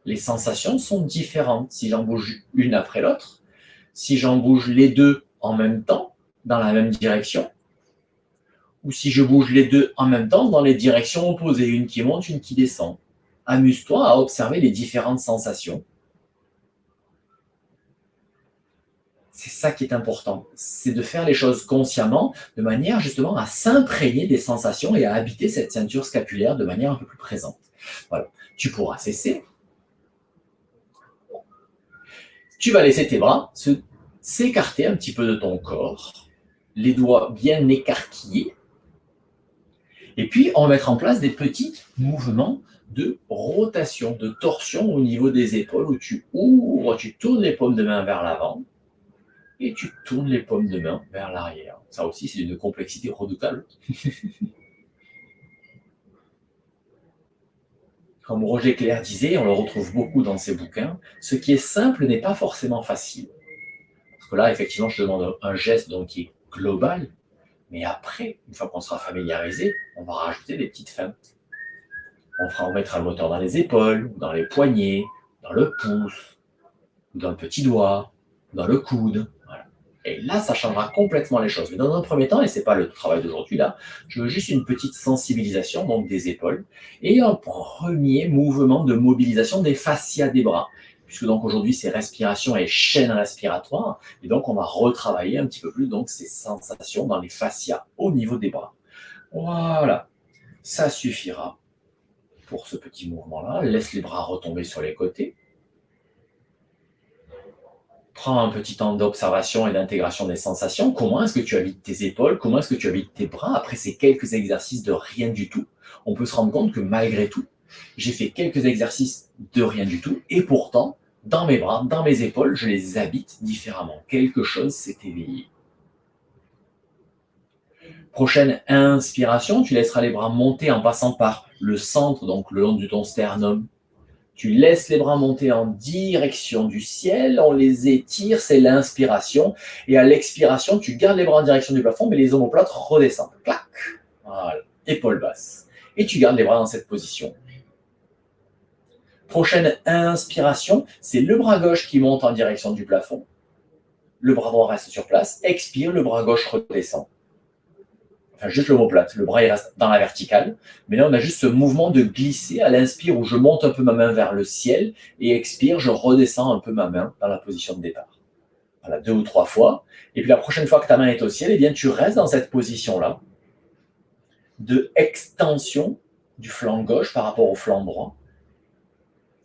Les sensations sont différentes si j'en bouge une après l'autre, si j'en bouge les deux en même temps, dans la même direction, ou si je bouge les deux en même temps dans les directions opposées, une qui monte, une qui descend. Amuse-toi à observer les différentes sensations. C'est ça qui est important, c'est de faire les choses consciemment, de manière justement à s'imprégner des sensations et à habiter cette ceinture scapulaire de manière un peu plus présente. Voilà. Tu pourras cesser. Tu vas laisser tes bras s'écarter un petit peu de ton corps, les doigts bien écarquillés. Et puis, on va mettre en place des petits mouvements de rotation, de torsion au niveau des épaules où tu ouvres, tu tournes les paumes de main vers l'avant et tu tournes les paumes de main vers l'arrière. Ça aussi, c'est d'une complexité redoutable. Comme Roger Clair disait, on le retrouve beaucoup dans ses bouquins, ce qui est simple n'est pas forcément facile. Parce que là, effectivement, je te demande un geste donc, qui est global, mais après, une fois qu'on sera familiarisé, on va rajouter des petites feintes. On mettra le moteur dans les épaules, dans les poignets, dans le pouce, dans le petit doigt, dans le coude. Voilà. Et là, ça changera complètement les choses. Mais dans un premier temps, et ce n'est pas le travail d'aujourd'hui là, je veux juste une petite sensibilisation donc des épaules et un premier mouvement de mobilisation des fascias des bras. Puisque donc aujourd'hui, c'est respiration et chaîne respiratoire. Et donc, on va retravailler un petit peu plus donc ces sensations dans les fascias au niveau des bras. Voilà, ça suffira pour ce petit mouvement-là. Laisse les bras retomber sur les côtés. Prends un petit temps d'observation et d'intégration des sensations. Comment est-ce que tu habites tes épaules? Comment est-ce que tu habites tes bras? Après ces quelques exercices de rien du tout, on peut se rendre compte que malgré tout, j'ai fait quelques exercices de rien du tout et pourtant, dans mes bras, dans mes épaules, je les habite différemment. Quelque chose s'est éveillé. Prochaine inspiration, tu laisseras les bras monter en passant par le centre, donc le long de ton sternum. Tu laisses les bras monter en direction du ciel, on les étire, c'est l'inspiration. Et à l'expiration, tu gardes les bras en direction du plafond, mais les omoplates redescendent. Clac. Voilà, épaule basse. Et tu gardes les bras dans cette position. Prochaine inspiration, c'est le bras gauche qui monte en direction du plafond. Le bras droit reste sur place. Expire, le bras gauche redescend. Enfin, juste l'omoplate. Le bras il reste dans la verticale. Mais là, on a juste ce mouvement de glisser à l'inspire où je monte un peu ma main vers le ciel et expire, je redescends un peu ma main dans la position de départ. Voilà, 2 ou 3 fois. Et puis la prochaine fois que ta main est au ciel, eh bien, tu restes dans cette position-là de extension du flanc gauche par rapport au flanc droit,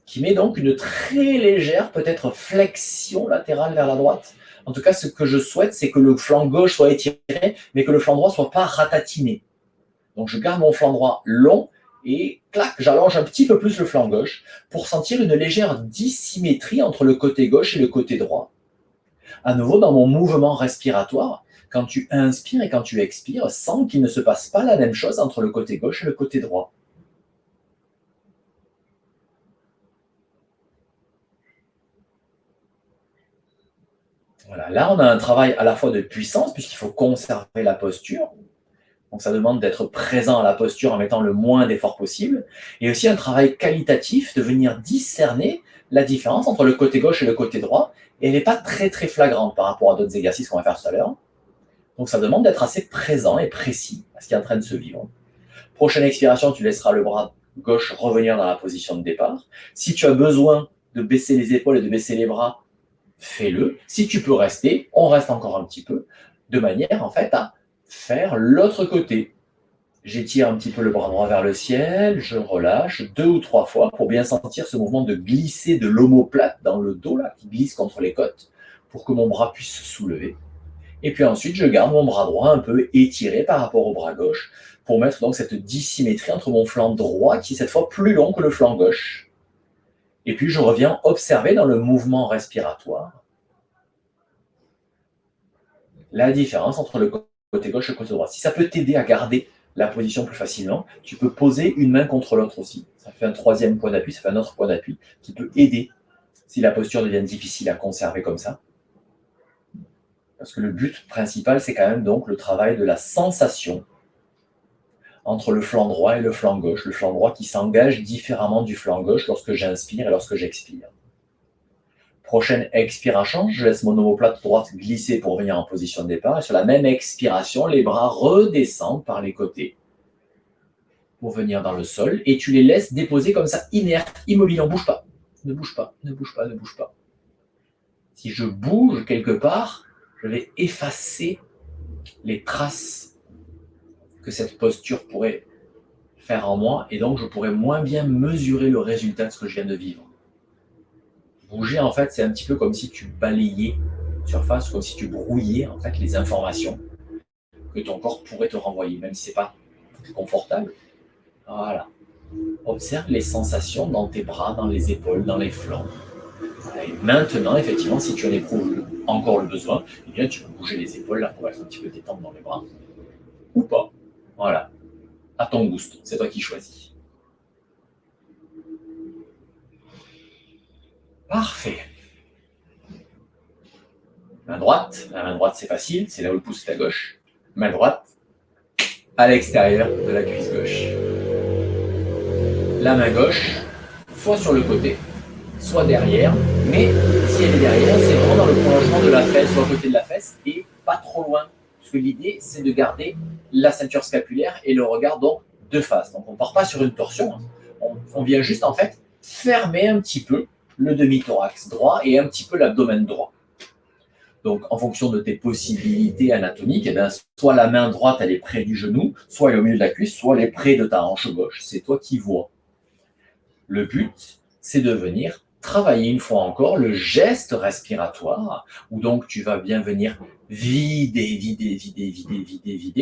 qui met donc une très légère, peut-être flexion latérale vers la droite. En tout cas, ce que je souhaite, c'est que le flanc gauche soit étiré, mais que le flanc droit ne soit pas ratatiné. Donc, je garde mon flanc droit long et clac, j'allonge un petit peu plus le flanc gauche pour sentir une légère dissymétrie entre le côté gauche et le côté droit. À nouveau, dans mon mouvement respiratoire, quand tu inspires et quand tu expires, sens qu'il ne se passe pas la même chose entre le côté gauche et le côté droit. Voilà, là, on a un travail à la fois de puissance, puisqu'il faut conserver la posture. Donc, ça demande d'être présent à la posture en mettant le moins d'effort possible. Et aussi un travail qualitatif de venir discerner la différence entre le côté gauche et le côté droit. Et elle n'est pas très, très flagrante par rapport à d'autres exercices qu'on va faire tout à l'heure. Donc, ça demande d'être assez présent et précis à ce qui est en train de se vivre. Prochaine expiration, tu laisseras le bras gauche revenir dans la position de départ. Si tu as besoin de baisser les épaules et de baisser les bras, fais-le. Si tu peux rester, on reste encore un petit peu, de manière en fait à faire l'autre côté. J'étire un petit peu le bras droit vers le ciel, je relâche 2 ou 3 fois pour bien sentir ce mouvement de glisser de l'omoplate dans le dos là, qui glisse contre les côtes, pour que mon bras puisse se soulever. Et puis ensuite, je garde mon bras droit un peu étiré par rapport au bras gauche pour mettre donc cette dissymétrie entre mon flanc droit qui est cette fois plus long que le flanc gauche. Et puis je reviens observer dans le mouvement respiratoire la différence entre le côté gauche et le côté droit. Si ça peut t'aider à garder la position plus facilement, tu peux poser une main contre l'autre aussi. Ça fait un troisième point d'appui, ça fait un autre point d'appui qui peut aider si la posture devient difficile à conserver comme ça. Parce que le but principal, c'est quand même donc le travail de la sensation entre le flanc droit et le flanc gauche. Le flanc droit qui s'engage différemment du flanc gauche lorsque j'inspire et lorsque j'expire. Prochaine expiration, je laisse mon omoplate droite glisser pour venir en position de départ. Et sur la même expiration, les bras redescendent par les côtés pour venir dans le sol. Et tu les laisses déposer comme ça, inertes, immobiles. On ne bouge pas. Ne bouge pas, ne bouge pas, ne bouge pas. Si je bouge quelque part, je vais effacer les traces que cette posture pourrait faire en moi. Et donc, je pourrais moins bien mesurer le résultat de ce que je viens de vivre. Bouger, en fait, c'est un petit peu comme si tu balayais une surface, comme si tu brouillais en fait, les informations que ton corps pourrait te renvoyer, même si ce n'est pas confortable. Voilà. Observe les sensations dans tes bras, dans les épaules, dans les flancs. Et maintenant, effectivement, si tu en éprouves encore le besoin, eh bien, tu peux bouger les épaules là pour être un petit peu détente dans les bras. Ou pas. Voilà. À ton goût. C'est toi qui choisis. Parfait. Main droite. La main droite, c'est facile. C'est là où le pouce est à gauche. Main droite à l'extérieur de la cuisse gauche. La main gauche, soit sur le côté, soit derrière. Mais si elle est derrière, c'est vraiment dans le prolongement de la fesse, soit à côté de la fesse, et pas trop loin. Parce que l'idée, c'est de garder la ceinture scapulaire et le regard donc de face. Donc on ne part pas sur une torsion. On vient juste en fait fermer un petit peu le demi-thorax droit et un petit peu l'abdomen droit. Donc, en fonction de tes possibilités anatomiques, eh bien, soit la main droite, elle est près du genou, soit elle est au milieu de la cuisse, soit elle est près de ta hanche gauche. C'est toi qui vois. Le but, c'est de venir travailler une fois encore le geste respiratoire, où donc tu vas bien venir vider,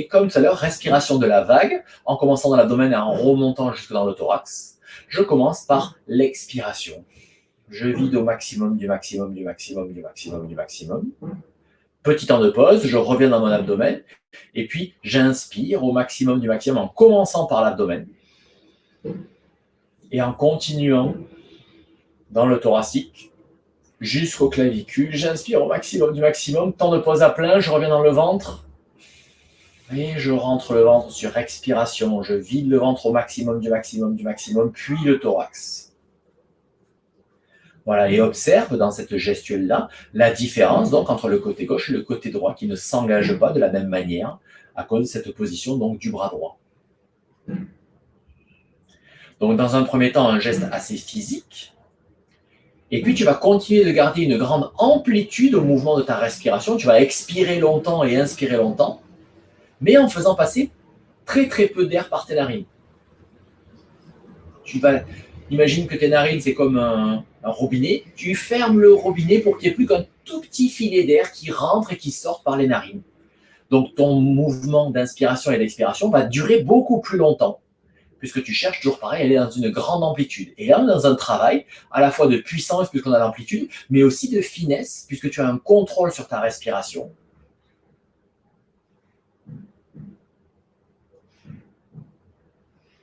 comme tout à l'heure, respiration de la vague, en commençant dans l'abdomen et en remontant jusque dans le thorax. Je commence par l'expiration. Je vide au maximum du maximum. Petit temps de pause, je reviens dans mon abdomen. Et puis, j'inspire au maximum du maximum en commençant par l'abdomen. Et en continuant dans le thoracique jusqu'au clavicule. J'inspire au maximum du maximum. Temps de pause à plein, je reviens dans le ventre. Et je rentre le ventre sur expiration. Je vide le ventre au maximum du maximum, puis le thorax. Voilà, et observe dans cette gestuelle-là la différence donc entre le côté gauche et le côté droit qui ne s'engage pas de la même manière à cause de cette position donc du bras droit. Donc dans un premier temps, un geste assez physique. Et puis tu vas continuer de garder une grande amplitude au mouvement de ta respiration. Tu vas expirer longtemps et inspirer longtemps, mais en faisant passer très très peu d'air par tes narines. Imagine que tes narines, c'est comme un robinet. Tu fermes le robinet pour qu'il n'y ait plus qu'un tout petit filet d'air qui rentre et qui sort par les narines. Donc, ton mouvement d'inspiration et d'expiration va durer beaucoup plus longtemps, puisque tu cherches toujours pareil, à aller dans une grande amplitude. Et là, dans un travail à la fois de puissance, puisqu'on a l'amplitude, mais aussi de finesse, puisque tu as un contrôle sur ta respiration.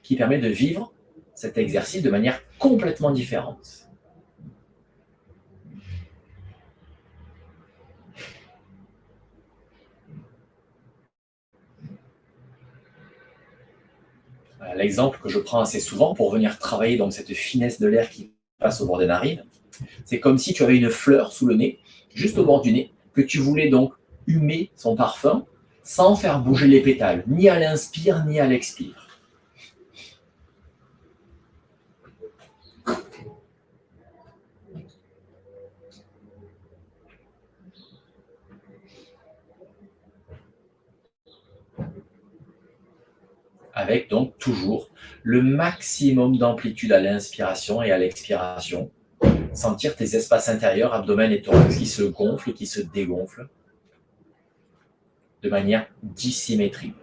Qui permet de vivre cet exercice de manière complètement différente. L'exemple que je prends assez souvent pour venir travailler donc cette finesse de l'air qui passe au bord des narines, c'est comme si tu avais une fleur sous le nez, juste au bord du nez, que tu voulais donc humer son parfum sans faire bouger les pétales, ni à l'inspire ni à l'expire. Avec donc toujours le maximum d'amplitude à l'inspiration et à l'expiration. Sentir tes espaces intérieurs, abdomen et thorax qui se gonflent et qui se dégonflent de manière dissymétrique.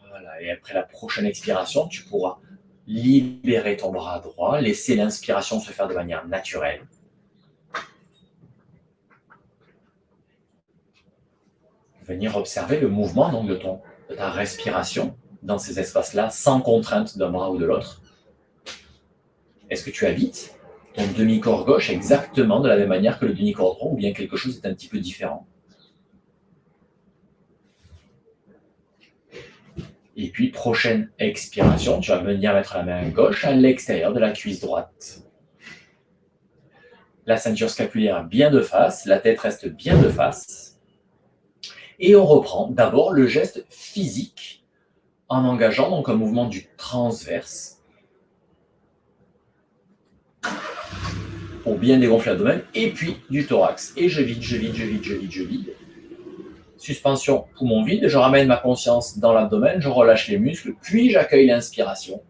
Voilà, et après la prochaine expiration, tu pourras libérer ton bras droit, laisser l'inspiration se faire de manière naturelle. Venir observer le mouvement donc, de ta respiration dans ces espaces-là, sans contrainte d'un bras ou de l'autre. Est-ce que tu habites ton demi-corps gauche exactement de la même manière que le demi-corps droit, ou bien quelque chose est un petit peu différent. Et puis, prochaine expiration, tu vas venir mettre la main gauche à l'extérieur de la cuisse droite. La ceinture scapulaire bien de face, la tête reste bien de face. Et on reprend d'abord le geste physique en engageant donc un mouvement du transverse pour bien dégonfler l'abdomen, et puis du thorax. Et je vide, je vide, je vide, je vide, je vide. Suspension, poumon vide, je ramène ma conscience dans l'abdomen, je relâche les muscles, puis j'accueille l'inspiration.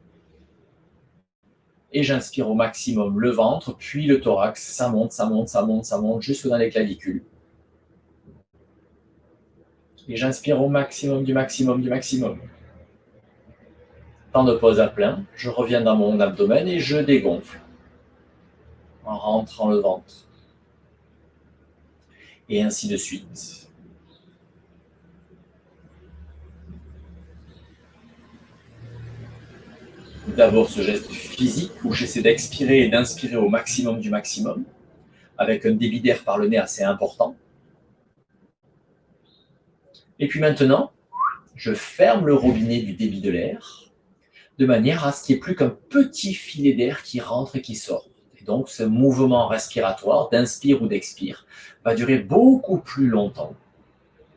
Et j'inspire au maximum le ventre, puis le thorax, ça monte, ça monte, ça monte, ça monte, jusque dans les clavicules. Et j'inspire au maximum du maximum du maximum. Temps de pause à plein, je reviens dans mon abdomen et je dégonfle en rentrant le ventre. Et ainsi de suite. D'abord ce geste physique où j'essaie d'expirer et d'inspirer au maximum du maximum, avec un débit d'air par le nez assez important. Et puis maintenant, je ferme le robinet du débit de l'air, de manière à ce qu'il n'y ait plus qu'un petit filet d'air qui rentre et qui sort. Et donc ce mouvement respiratoire, d'inspire ou d'expire, va durer beaucoup plus longtemps,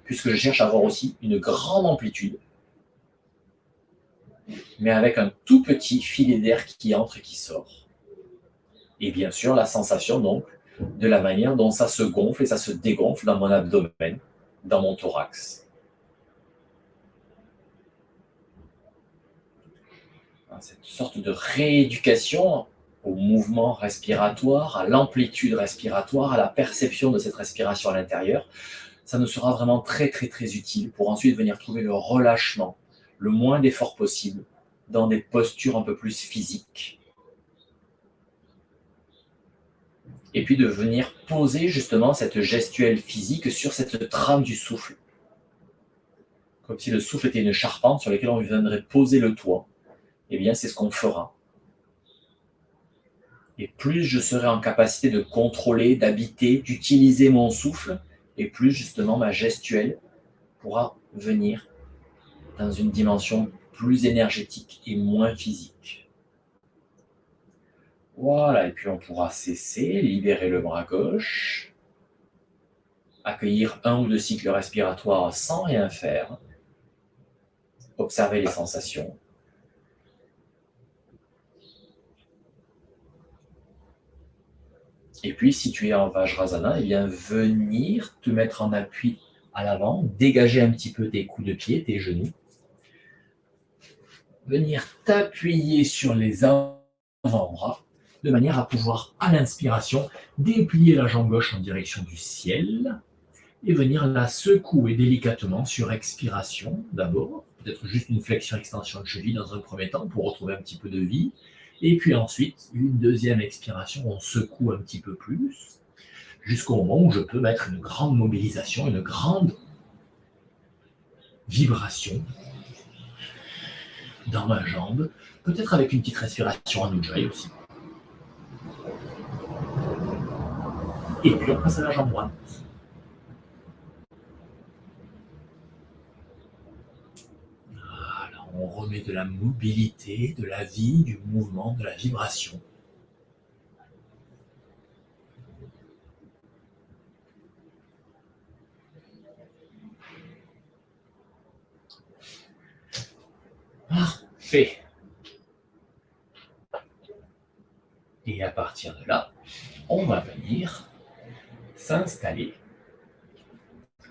puisque je cherche à avoir aussi une grande amplitude, mais avec un tout petit filet d'air qui entre et qui sort. Et bien sûr, la sensation donc de la manière dont ça se gonfle et ça se dégonfle dans mon abdomen, dans mon thorax. Cette sorte de rééducation au mouvement respiratoire, à l'amplitude respiratoire, à la perception de cette respiration à l'intérieur, ça nous sera vraiment très très très utile pour ensuite venir trouver le relâchement, le moins d'effort possible, dans des postures un peu plus physiques. Et puis de venir poser justement cette gestuelle physique sur cette trame du souffle. Comme si le souffle était une charpente sur laquelle on viendrait poser le toit. Eh bien, c'est ce qu'on fera. Et plus je serai en capacité de contrôler, d'habiter, d'utiliser mon souffle, et plus justement ma gestuelle pourra venir dans une dimension plus énergétique et moins physique. Voilà, et puis on pourra cesser, libérer le bras gauche, accueillir 1 ou 2 cycles respiratoires sans rien faire, observer les sensations. Et puis, si tu es en Vajrasana, eh bien, venir te mettre en appui à l'avant, dégager un petit peu tes coudes de pied, tes genoux. Venir t'appuyer sur les avant-bras, de manière à pouvoir, à l'inspiration, déplier la jambe gauche en direction du ciel et venir la secouer délicatement sur expiration d'abord, peut-être juste une flexion-extension de cheville dans un premier temps pour retrouver un petit peu de vie. Et puis ensuite, une deuxième expiration, on secoue un petit peu plus, jusqu'au moment où je peux mettre une grande mobilisation, une grande vibration dans ma jambe, peut-être avec une petite respiration en Ujjayi aussi. Et puis on passe à la jambe droite. Voilà, on remet de la mobilité, de la vie, du mouvement, de la vibration. Parfait. Et à partir de là, on va venir s'installer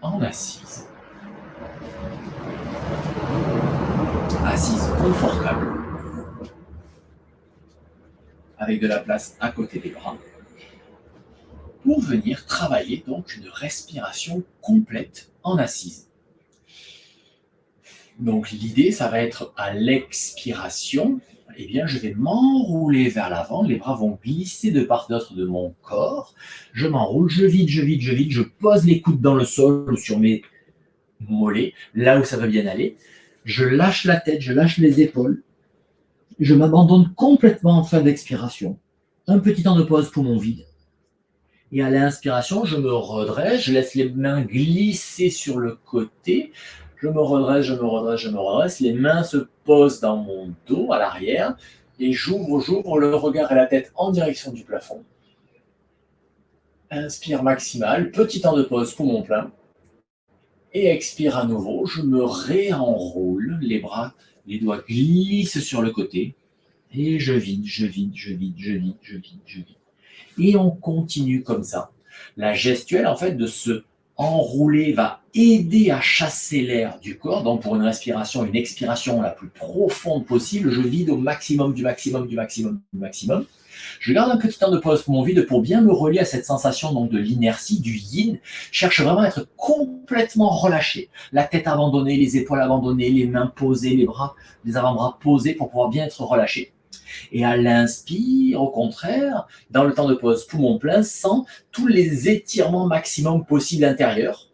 en assise. Assise confortable, avec de la place à côté des bras, pour venir travailler donc une respiration complète en assise. Donc l'idée, ça va être à l'expiration, eh bien, je vais m'enrouler vers l'avant, les bras vont glisser de part et d'autre de mon corps, je m'enroule, je vide, je vide, je vide, je pose les coudes dans le sol ou sur mes mollets, là où ça veut bien aller, je lâche la tête, je lâche les épaules, je m'abandonne complètement en fin d'expiration. Un petit temps de pause, poumon vide. Et à l'inspiration, je me redresse, je laisse les mains glisser sur le côté. Je me redresse, je me redresse, je me redresse. Les mains se posent dans mon dos, à l'arrière. Et j'ouvre le regard et la tête en direction du plafond. Inspire maximal, petit temps de pause, poumon plein. Et expire à nouveau, je me réenroule, les bras, les doigts glissent sur le côté. Et je vide, je vide, je vide, je vide, je vide, je vide. Et on continue comme ça. La gestuelle, en fait, de se enrouler va aider à chasser l'air du corps. Donc, pour une respiration, une expiration la plus profonde possible, je vide au maximum du maximum du maximum du maximum. Je garde un petit temps de pause pour mon vide pour bien me relier à cette sensation donc de l'inertie, du yin. Je cherche vraiment à être complètement relâché. La tête abandonnée, les épaules abandonnées, les mains posées, les bras, les avant-bras posés pour pouvoir bien être relâché. Et à l'inspire, au contraire, dans le temps de pause, poumon plein, sens tous les étirements maximum possibles intérieurs,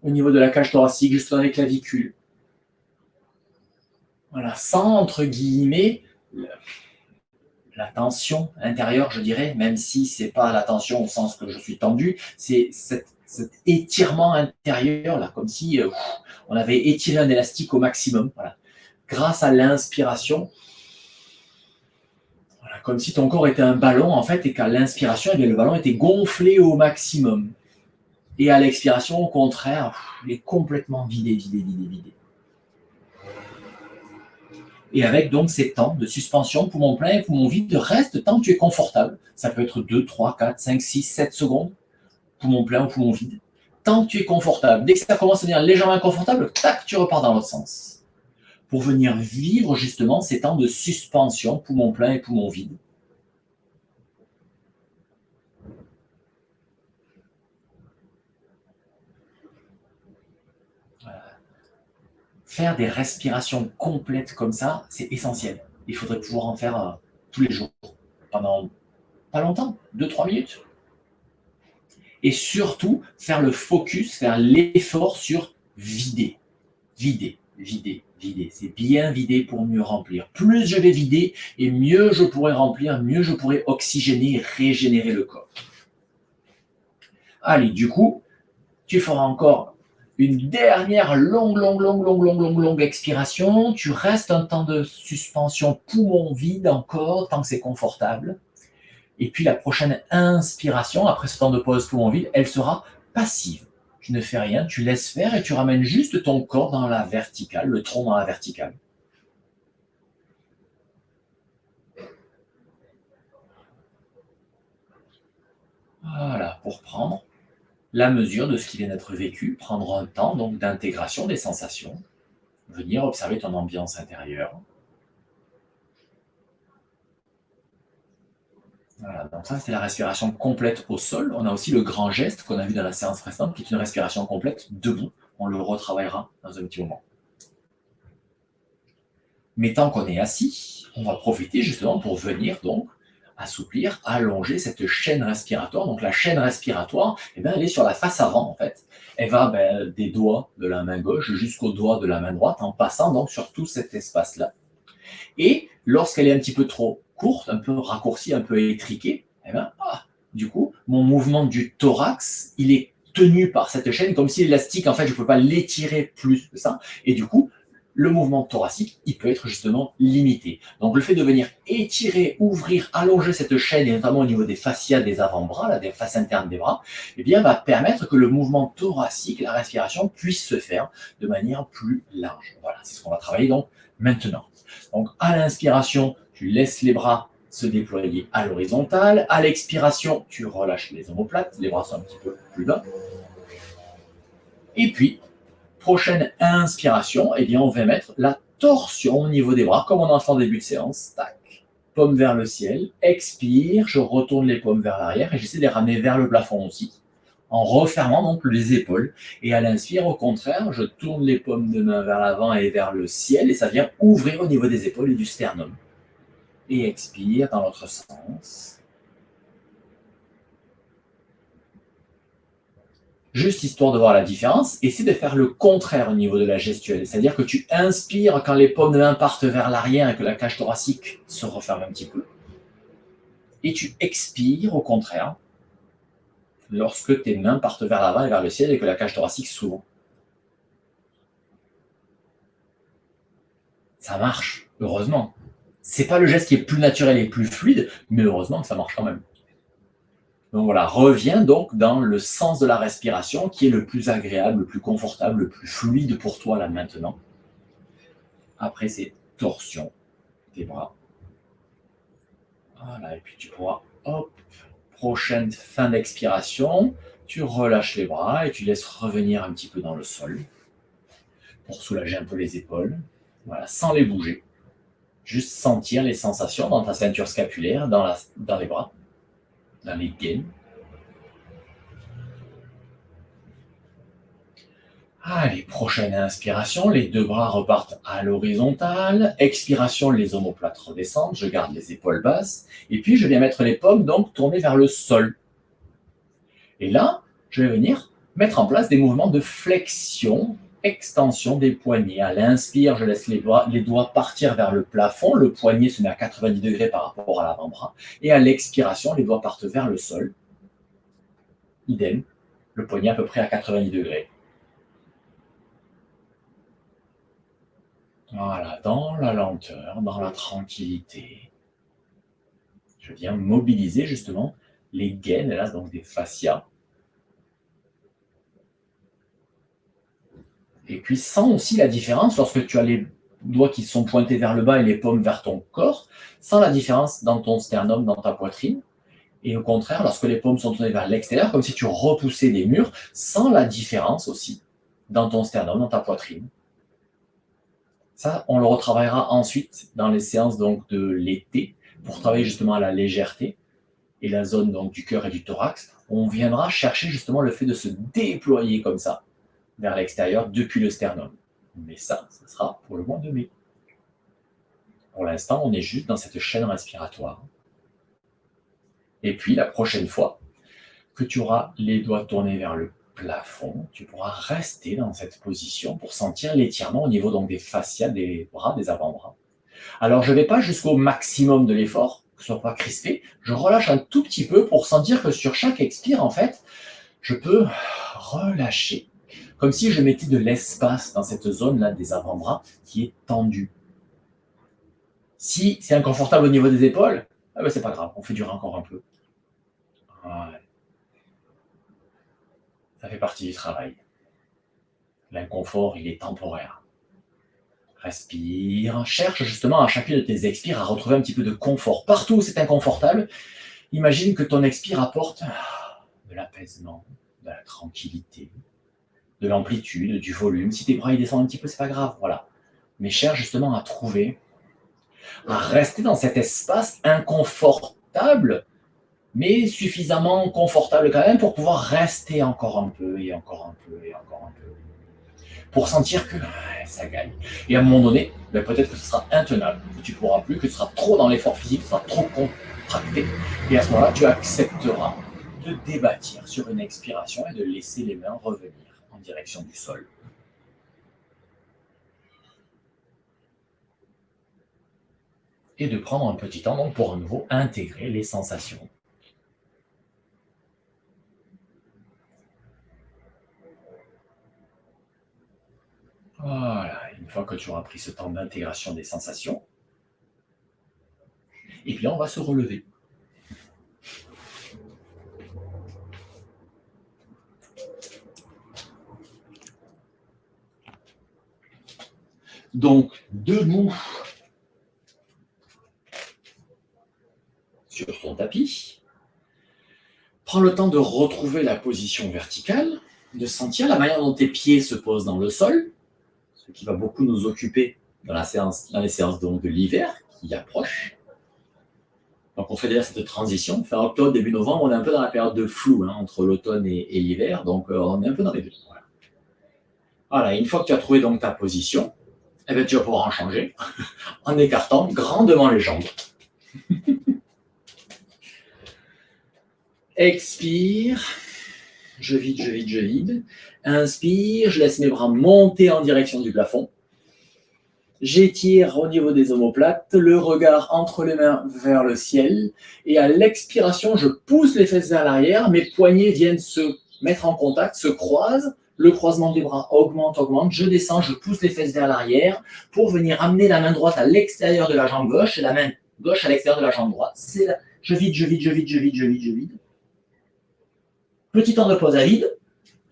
au niveau de la cage thoracique, juste dans les clavicules. Voilà, sans, entre guillemets, la tension intérieure, je dirais, même si ce n'est pas la tension au sens que je suis tendu, c'est cet étirement intérieur, là, comme si on avait étiré un élastique au maximum. Voilà. Grâce à l'inspiration, voilà, comme si ton corps était un ballon, en fait, et qu'à l'inspiration, eh bien, le ballon était gonflé au maximum. Et à l'expiration, au contraire, il est complètement vidé, vidé, vidé, vidé. Et avec donc ces temps de suspension, poumon plein et poumon vide, reste tant que tu es confortable. Ça peut être 2, 3, 4, 5, 6, 7 secondes, poumon plein ou poumon vide. Tant que tu es confortable. Dès que ça commence à devenir légèrement inconfortable, tac, tu repars dans l'autre sens. Pour venir vivre justement ces temps de suspension, poumon plein et poumon vide. Faire des respirations complètes comme ça, c'est essentiel. Il faudrait pouvoir en faire tous les jours, pendant pas longtemps, 2-3 minutes. Et surtout, faire le focus, faire l'effort sur vider, vider, vider, vider. C'est bien vider pour mieux remplir. Plus je vais vider, et mieux je pourrai remplir, mieux je pourrai oxygéner et régénérer le corps. Allez, du coup, tu feras encore une dernière longue expiration. Tu restes un temps de suspension poumon vide encore, tant que c'est confortable. Et puis la prochaine inspiration, après ce temps de pause poumon vide, elle sera passive. Tu ne fais rien, tu laisses faire et tu ramènes juste ton corps dans la verticale, le tronc dans la verticale. Voilà, pour prendre la mesure de ce qui vient d'être vécu, prendre un temps donc d'intégration des sensations, venir observer ton ambiance intérieure. Voilà, donc ça, c'est la respiration complète au sol. On a aussi le grand geste qu'on a vu dans la séance précédente, qui est une respiration complète debout. On le retravaillera dans un petit moment. Mais tant qu'on est assis, on va profiter justement pour venir donc assouplir, allonger cette chaîne respiratoire. Donc la chaîne respiratoire, eh bien, elle est sur la face avant en fait. Elle va des doigts de la main gauche jusqu'aux doigts de la main droite en passant donc sur tout cet espace-là. Et lorsqu'elle est un petit peu trop courte, un peu raccourcie, un peu étriquée, eh bien, du coup, mon mouvement du thorax, il est tenu par cette chaîne, comme si l'élastique, en fait, je ne peux pas l'étirer plus que ça. Et du coup, le mouvement thoracique, il peut être justement limité. Donc le fait de venir étirer, ouvrir, allonger cette chaîne, et notamment au niveau des fascias des avant-bras, là, des faces internes des bras, eh bien, va permettre que le mouvement thoracique, la respiration, puisse se faire de manière plus large. Voilà, c'est ce qu'on va travailler donc maintenant. Donc à l'inspiration, tu laisses les bras se déployer à l'horizontale. À l'expiration, tu relâches les omoplates, les bras sont un petit peu plus bas. Et puis, prochaine inspiration, eh bien, on va mettre la torsion au niveau des bras, comme on en fait en début de séance. Tac. Paume vers le ciel. Expire, je retourne les paumes vers l'arrière et j'essaie de les ramener vers le plafond aussi, en refermant donc les épaules. Et à l'inspire, au contraire, je tourne les paumes de main vers l'avant et vers le ciel et ça vient ouvrir au niveau des épaules et du sternum. Et expire dans l'autre sens. Juste histoire de voir la différence, essaie de faire le contraire au niveau de la gestuelle. C'est-à-dire que tu inspires quand les paumes de main partent vers l'arrière et que la cage thoracique se referme un petit peu. Et tu expires au contraire lorsque tes mains partent vers l'avant et vers le ciel et que la cage thoracique s'ouvre. Ça marche, heureusement. C'est pas le geste qui est plus naturel et plus fluide, mais heureusement que ça marche quand même. Donc voilà, reviens donc dans le sens de la respiration qui est le plus agréable, le plus confortable, le plus fluide pour toi là maintenant. Après, c'est torsion des bras. Voilà, et puis tu pourras, hop, prochaine fin d'expiration, tu relâches les bras et tu laisses revenir un petit peu dans le sol pour soulager un peu les épaules. Voilà, sans les bouger. Juste sentir les sensations dans ta ceinture scapulaire, dans les bras, dans les gaines. Allez, prochaine inspiration, les deux bras repartent à l'horizontale. Expiration, les omoplates redescendent, je garde les épaules basses. Et puis, je viens mettre les paumes donc tournées vers le sol. Et là, je vais venir mettre en place des mouvements de flexion, extension des poignets. À l'inspire, je laisse les doigts partir vers le plafond. Le poignet se met à 90 degrés par rapport à l'avant-bras. Et à l'expiration, les doigts partent vers le sol. Idem, le poignet à peu près à 90 degrés. Voilà, dans la lenteur, dans la tranquillité, je viens mobiliser justement les gaines, là, donc des fascias. Et puis, sens aussi la différence lorsque tu as les doigts qui sont pointés vers le bas et les paumes vers ton corps, sens la différence dans ton sternum, dans ta poitrine. Et au contraire, lorsque les paumes sont tournées vers l'extérieur, comme si tu repoussais des murs, sens la différence aussi dans ton sternum, dans ta poitrine. Ça, on le retravaillera ensuite dans les séances donc, de l'été pour travailler justement à la légèreté et la zone donc, du cœur et du thorax. On viendra chercher justement le fait de se déployer comme ça vers l'extérieur depuis le sternum. Mais ça sera pour le mois de mai. Pour l'instant, on est juste dans cette chaîne respiratoire. Et puis, la prochaine fois que tu auras les doigts tournés vers le plafond, tu pourras rester dans cette position pour sentir l'étirement au niveau donc, des fascias des bras, des avant-bras. Alors, je ne vais pas jusqu'au maximum de l'effort, que ce soit pas crispé. Je relâche un tout petit peu pour sentir que sur chaque expire, en fait, je peux relâcher. Comme si je mettais de l'espace dans cette zone-là des avant-bras qui est tendue. Si c'est inconfortable au niveau des épaules, ah ben c'est pas grave, on fait durer encore un peu. Ouais. Ça fait partie du travail. L'inconfort, il est temporaire. Respire, cherche justement à chacune de tes expires à retrouver un petit peu de confort. Partout où c'est inconfortable, imagine que ton expire apporte de l'apaisement, de la tranquillité, de l'amplitude, du volume. Si tes bras ils descendent un petit peu, c'est pas grave, voilà. Mais cherche justement à trouver, à rester dans cet espace inconfortable, mais suffisamment confortable quand même pour pouvoir rester encore un peu et encore un peu et encore un peu. Pour sentir que ça gagne. Et à un moment donné, ben peut-être que ce sera intenable, que tu ne pourras plus, que tu seras trop dans l'effort physique, tu seras trop contracté. Et à ce moment-là, tu accepteras de débattir sur une expiration et de laisser les mains revenir en direction du sol. Et de prendre un petit temps donc, pour à nouveau intégrer les sensations. Voilà, une fois que tu auras pris ce temps d'intégration des sensations, et puis on va se relever. Donc, debout sur ton tapis. Prends le temps de retrouver la position verticale, de sentir la manière dont tes pieds se posent dans le sol, ce qui va beaucoup nous occuper dans les séances donc de l'hiver qui approche. Donc on fait déjà cette transition. Fin octobre, début novembre, on est un peu dans la période de flou entre l'automne et l'hiver, donc on est un peu dans les deux. Voilà, une fois que tu as trouvé donc ta position, eh bien, tu vas pouvoir en changer en écartant grandement les jambes. Expire, je vide, je vide, je vide. Inspire, je laisse mes bras monter en direction du plafond. J'étire au niveau des omoplates, le regard entre les mains vers le ciel. Et à l'expiration, je pousse les fesses vers l'arrière. Mes poignets viennent se mettre en contact, se croisent. Le croisement des bras augmente, augmente. Je descends, je pousse les fesses vers l'arrière pour venir amener la main droite à l'extérieur de la jambe gauche et la main gauche à l'extérieur de la jambe droite. Je vide, je vide, je vide, je vide, je vide, je vide. Petit temps de pause à vide.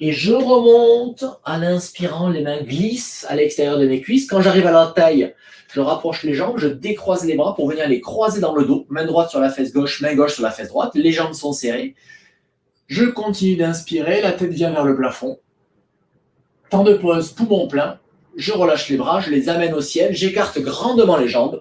Et je remonte en inspirant, les mains glissent à l'extérieur de mes cuisses. Quand j'arrive à la taille, je rapproche les jambes, je décroise les bras pour venir les croiser dans le dos. Main droite sur la fesse gauche, main gauche sur la fesse droite. Les jambes sont serrées. Je continue d'inspirer, la tête vient vers le plafond. Temps de pause, poumon plein. Je relâche les bras, je les amène au ciel. J'écarte grandement les jambes.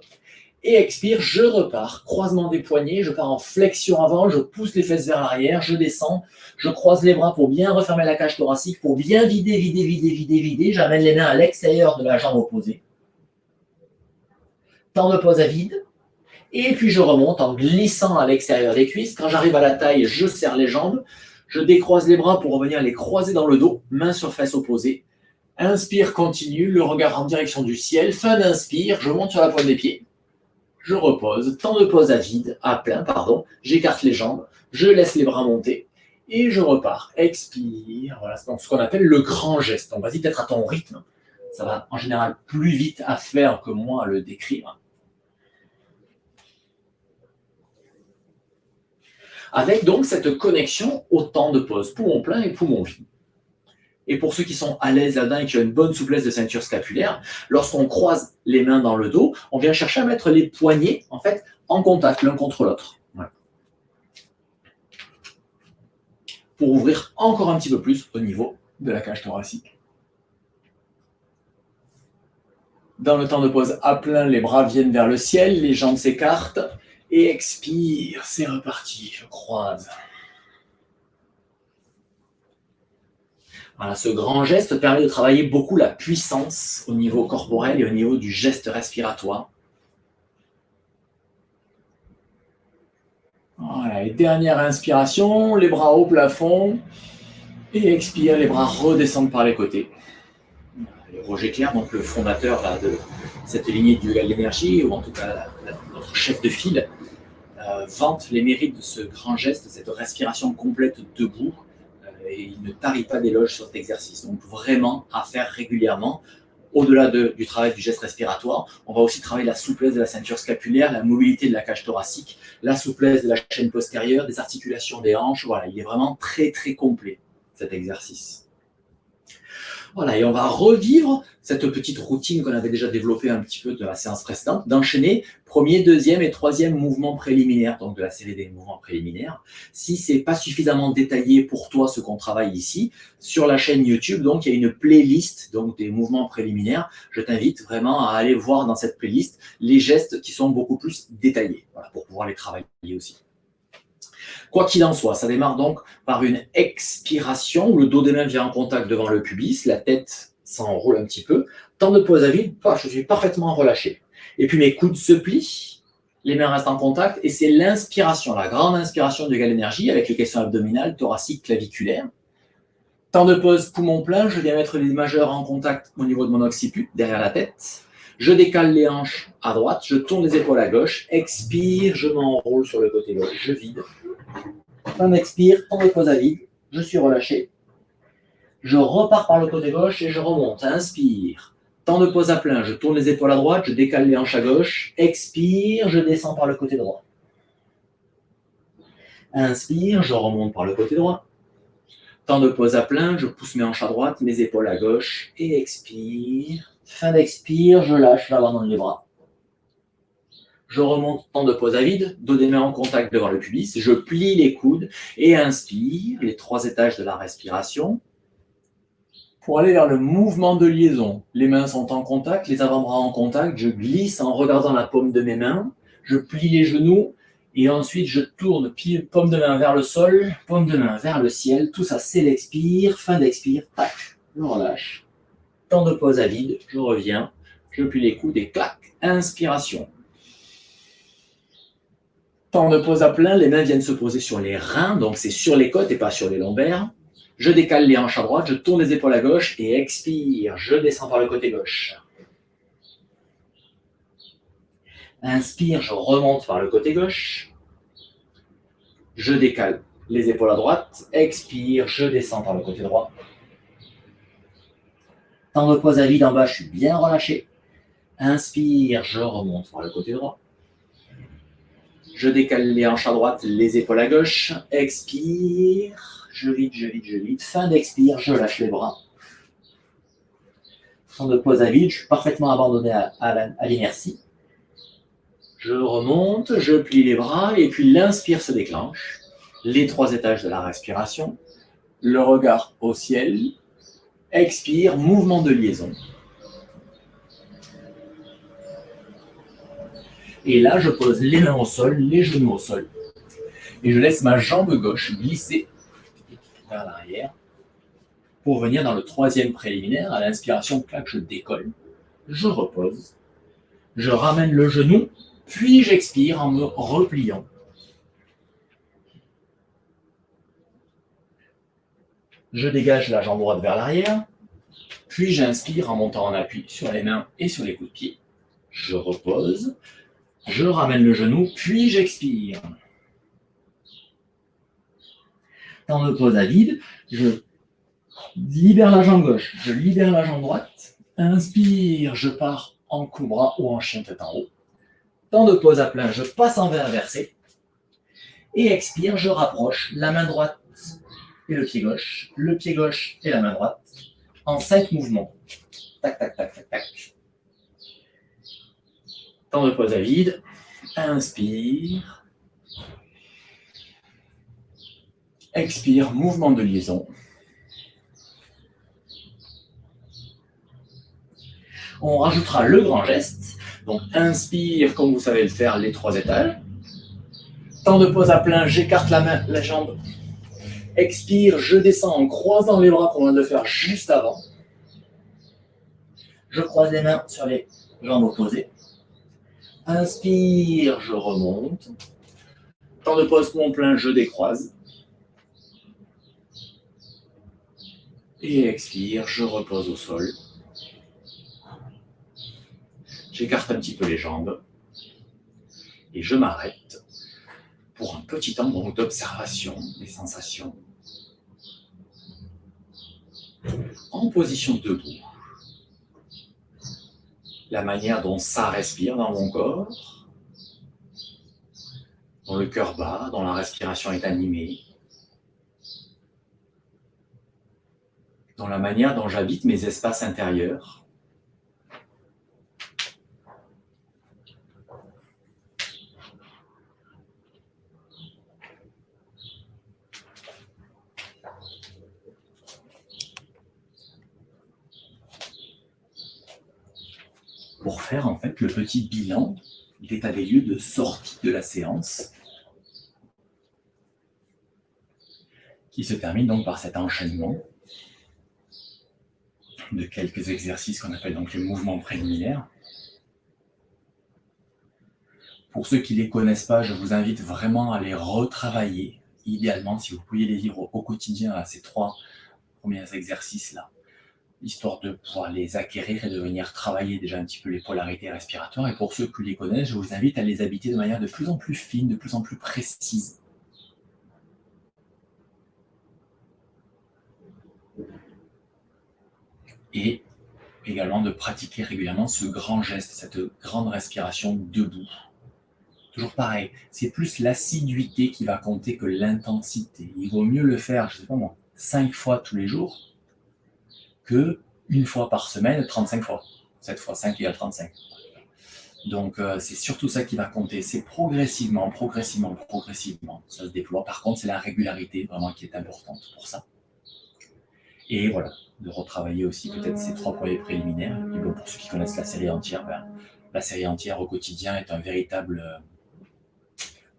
Et expire, je repars. Croisement des poignets, je pars en flexion avant, je pousse les fesses vers l'arrière, je descends, je croise les bras pour bien refermer la cage thoracique, pour bien vider, vider, vider, vider, vider. J'amène les mains à l'extérieur de la jambe opposée. Temps de pause à vide. Et puis je remonte en glissant à l'extérieur des cuisses. Quand j'arrive à la taille, je serre les jambes. Je décroise les bras pour revenir les croiser dans le dos, main sur fesse opposée. Inspire, continue, le regard en direction du ciel. Fin d'inspire, je monte sur la pointe des pieds. Je repose, temps de pause à plein, j'écarte les jambes, je laisse les bras monter et je repars. Expire, voilà, c'est donc ce qu'on appelle le grand geste. Donc vas-y peut-être à ton rythme, ça va en général plus vite à faire que moi à le décrire. Avec donc cette connexion au temps de pause, poumon plein et poumon vide. Et pour ceux qui sont à l'aise là-dedans et qui ont une bonne souplesse de ceinture scapulaire, lorsqu'on croise les mains dans le dos, on vient chercher à mettre les poignets en fait en contact l'un contre l'autre. Voilà. Pour ouvrir encore un petit peu plus au niveau de la cage thoracique. Dans le temps de pause à plein, les bras viennent vers le ciel, les jambes s'écartent et expire, c'est reparti, je croise. Voilà, ce grand geste permet de travailler beaucoup la puissance au niveau corporel et au niveau du geste respiratoire. Voilà, et dernière inspiration, les bras au plafond. Et expire, les bras redescendent par les côtés. Et Roger Clair, donc le fondateur là, de cette lignée du yoga de l'énergie, ou en tout cas notre chef de file, vante les mérites de ce grand geste, cette respiration complète debout. Et il ne tarit pas d'éloges sur cet exercice. Donc vraiment à faire régulièrement. Au-delà du travail du geste respiratoire, on va aussi travailler la souplesse de la ceinture scapulaire, la mobilité de la cage thoracique, la souplesse de la chaîne postérieure, des articulations des hanches. Voilà, il est vraiment très très complet cet exercice. Voilà, et on va revivre cette petite routine qu'on avait déjà développée un petit peu de la séance précédente, d'enchaîner premier, deuxième et troisième mouvement préliminaire, donc de la série des mouvements préliminaires. Si ce n'est pas suffisamment détaillé pour toi ce qu'on travaille ici, sur la chaîne YouTube, donc il y a une playlist donc des mouvements préliminaires. Je t'invite vraiment à aller voir dans cette playlist les gestes qui sont beaucoup plus détaillés, voilà, pour pouvoir les travailler aussi. Quoi qu'il en soit, ça démarre donc par une expiration où le dos des mains vient en contact devant le pubis, la tête s'enroule un petit peu. Temps de pause à vide, je suis parfaitement relâché. Et puis mes coudes se plient, les mains restent en contact et c'est l'inspiration, la grande inspiration du yoga de l'énergie avec les questions abdominales, thoraciques, claviculaires. Temps de pause, poumon plein, je viens mettre les majeurs en contact au niveau de mon occiput, derrière la tête. Je décale les hanches à droite, je tourne les épaules à gauche, expire, je m'enroule sur le côté gauche, je vide. On expire, temps de pause à vide, je suis relâché. Je repars par le côté gauche et je remonte. Inspire, temps de pause à plein, je tourne les épaules à droite, je décale les hanches à gauche. Expire, je descends par le côté droit. Inspire, je remonte par le côté droit. Temps de pause à plein, je pousse mes hanches à droite, mes épaules à gauche et expire. Fin d'expire, je lâche, j'abandonne les bras. Je remonte, temps de pause à vide, dos des mains en contact devant le pubis, je plie les coudes et inspire, les 3 étages de la respiration. Pour aller vers le mouvement de liaison, les mains sont en contact, les avant-bras en contact, je glisse en regardant la paume de mes mains, je plie les genoux et ensuite je tourne paume de main vers le sol, paume de main vers le ciel, tout ça c'est l'expire, fin d'expire, tac, je relâche. Temps de pause à vide, je reviens, je plie les coudes et clac, inspiration. Temps de pause à plein, les mains viennent se poser sur les reins, donc c'est sur les côtes et pas sur les lombaires. Je décale les hanches à droite, je tourne les épaules à gauche et expire, je descends par le côté gauche. Inspire, je remonte par le côté gauche. Je décale les épaules à droite. Expire, je descends par le côté droit. Temps de pause à vide en bas, je suis bien relâché. Inspire, je remonte par le côté droit. Je décale les hanches à droite, les épaules à gauche. Expire, je vide, je vide, je vide. Fin d'expire, je lâche les bras. Temps de pause à vide, je suis parfaitement abandonné à l'inertie. Je remonte, je plie les bras et puis l'inspire se déclenche. Les 3 étages de la respiration. Le regard au ciel. Expire, mouvement de liaison. Et là, je pose les mains au sol, les genoux au sol. Et je laisse ma jambe gauche glisser vers l'arrière pour venir dans le 3e préliminaire. À l'inspiration, clac, je décolle. Je repose. Je ramène le genou, puis j'expire en me repliant. Je dégage la jambe droite vers l'arrière, puis j'inspire en montant en appui sur les mains et sur les coups de pied. Je repose, je ramène le genou, puis j'expire. Temps de pause à vide, je libère la jambe gauche, je libère la jambe droite, inspire, je pars en cobra ou en chien tête en haut. Temps de pause à plein, je passe en V inversé, et expire, je rapproche la main droite et le pied gauche et la main droite, en 5 mouvements. Tac, tac, tac, tac, tac. Temps de pause à vide. Inspire. Expire, mouvement de liaison. On rajoutera le grand geste. Donc, inspire, comme vous savez le faire, les 3 étages. Temps de pause à plein, j'écarte la jambe. Expire, je descends en croisant les bras qu'on vient de faire juste avant. Je croise les mains sur les jambes opposées. Inspire, je remonte. Temps de pause mon plein, je décroise. Et expire, je repose au sol. J'écarte un petit peu les jambes. Et je m'arrête pour un petit temps d'observation des sensations. En position debout. La manière dont ça respire dans mon corps, dont le cœur bat, dont la respiration est animée, dans la manière dont j'habite mes espaces intérieurs. Pour faire en fait le petit bilan d'état des lieux de sortie de la séance, qui se termine donc par cet enchaînement de quelques exercices qu'on appelle donc les mouvements préliminaires. Pour ceux qui ne les connaissent pas, je vous invite vraiment à les retravailler. Idéalement, si vous pouviez les vivre au quotidien à ces 3 premiers exercices-là, histoire de pouvoir les acquérir et de venir travailler déjà un petit peu les polarités respiratoires. Et pour ceux qui les connaissent, je vous invite à les habiter de manière de plus en plus fine, de plus en plus précise. Et également de pratiquer régulièrement ce grand geste, cette grande respiration debout. Toujours pareil, c'est plus l'assiduité qui va compter que l'intensité. Il vaut mieux le faire, je ne sais pas moi, 5 fois tous les jours que 1 fois par semaine, 35 fois. 7 fois 5 égale 35. Donc, c'est surtout ça qui va compter. C'est progressivement, ça se déploie. Par contre, c'est la régularité vraiment qui est importante pour ça. Et voilà, de retravailler aussi peut-être ces 3 premiers préliminaires. Et bon, pour ceux qui connaissent la série entière, la série entière au quotidien est un véritable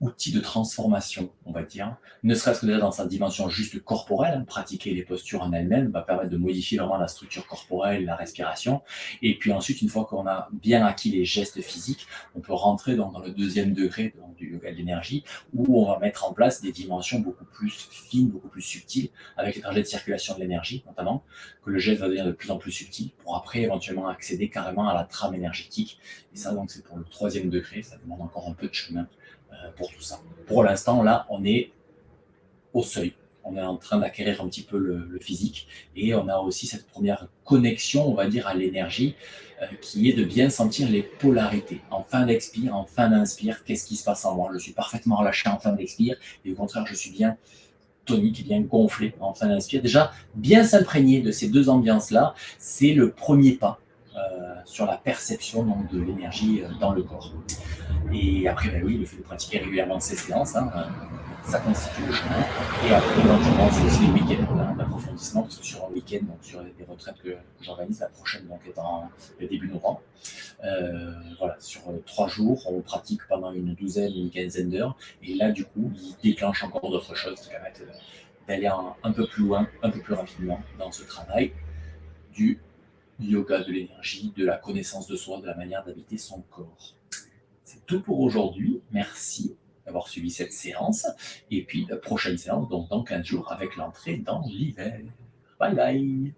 outil de transformation, on va dire, ne serait-ce que déjà dans sa dimension juste corporelle. Pratiquer les postures en elles-mêmes va permettre de modifier vraiment la structure corporelle, la respiration, et puis ensuite, une fois qu'on a bien acquis les gestes physiques, on peut rentrer dans le 2e degré, donc du yoga de l'énergie, où on va mettre en place des dimensions beaucoup plus fines, beaucoup plus subtiles, avec les trajets de circulation de l'énergie notamment, que le geste va devenir de plus en plus subtil, pour après éventuellement accéder carrément à la trame énergétique. Et ça, donc, c'est pour le troisième degré, ça demande encore un peu de chemin pour tout ça. Pour l'instant, là, on est au seuil. On est en train d'acquérir un petit peu le physique et on a aussi cette première connexion, on va dire, à l'énergie qui est de bien sentir les polarités. En fin d'expire, en fin d'inspire, qu'est-ce qui se passe en moi? Je suis parfaitement relâché en fin d'expire et au contraire, je suis bien tonique, bien gonflé en fin d'inspire. Déjà, bien s'imprégner de ces deux ambiances-là, c'est le premier pas sur la perception donc, de l'énergie dans le corps. Et après, ben oui, le fait de pratiquer régulièrement ces séances, ça constitue le chemin. Et après, éventuellement, c'est aussi les week-ends d'approfondissement, parce que sur un week-end, donc sur des retraites que j'organise, la prochaine donc étant le début novembre, voilà, sur 3 jours, on pratique pendant une douzaine, une quinzaine d'heures, et là, du coup, il déclenche encore d'autres choses qui permettent d'aller un peu plus loin, un peu plus rapidement dans ce travail du yoga de l'énergie, de la connaissance de soi, de la manière d'habiter son corps. C'est tout pour aujourd'hui. Merci d'avoir suivi cette séance. Et puis, prochaine séance, donc dans 15 jours, avec l'entrée dans l'hiver. Bye bye.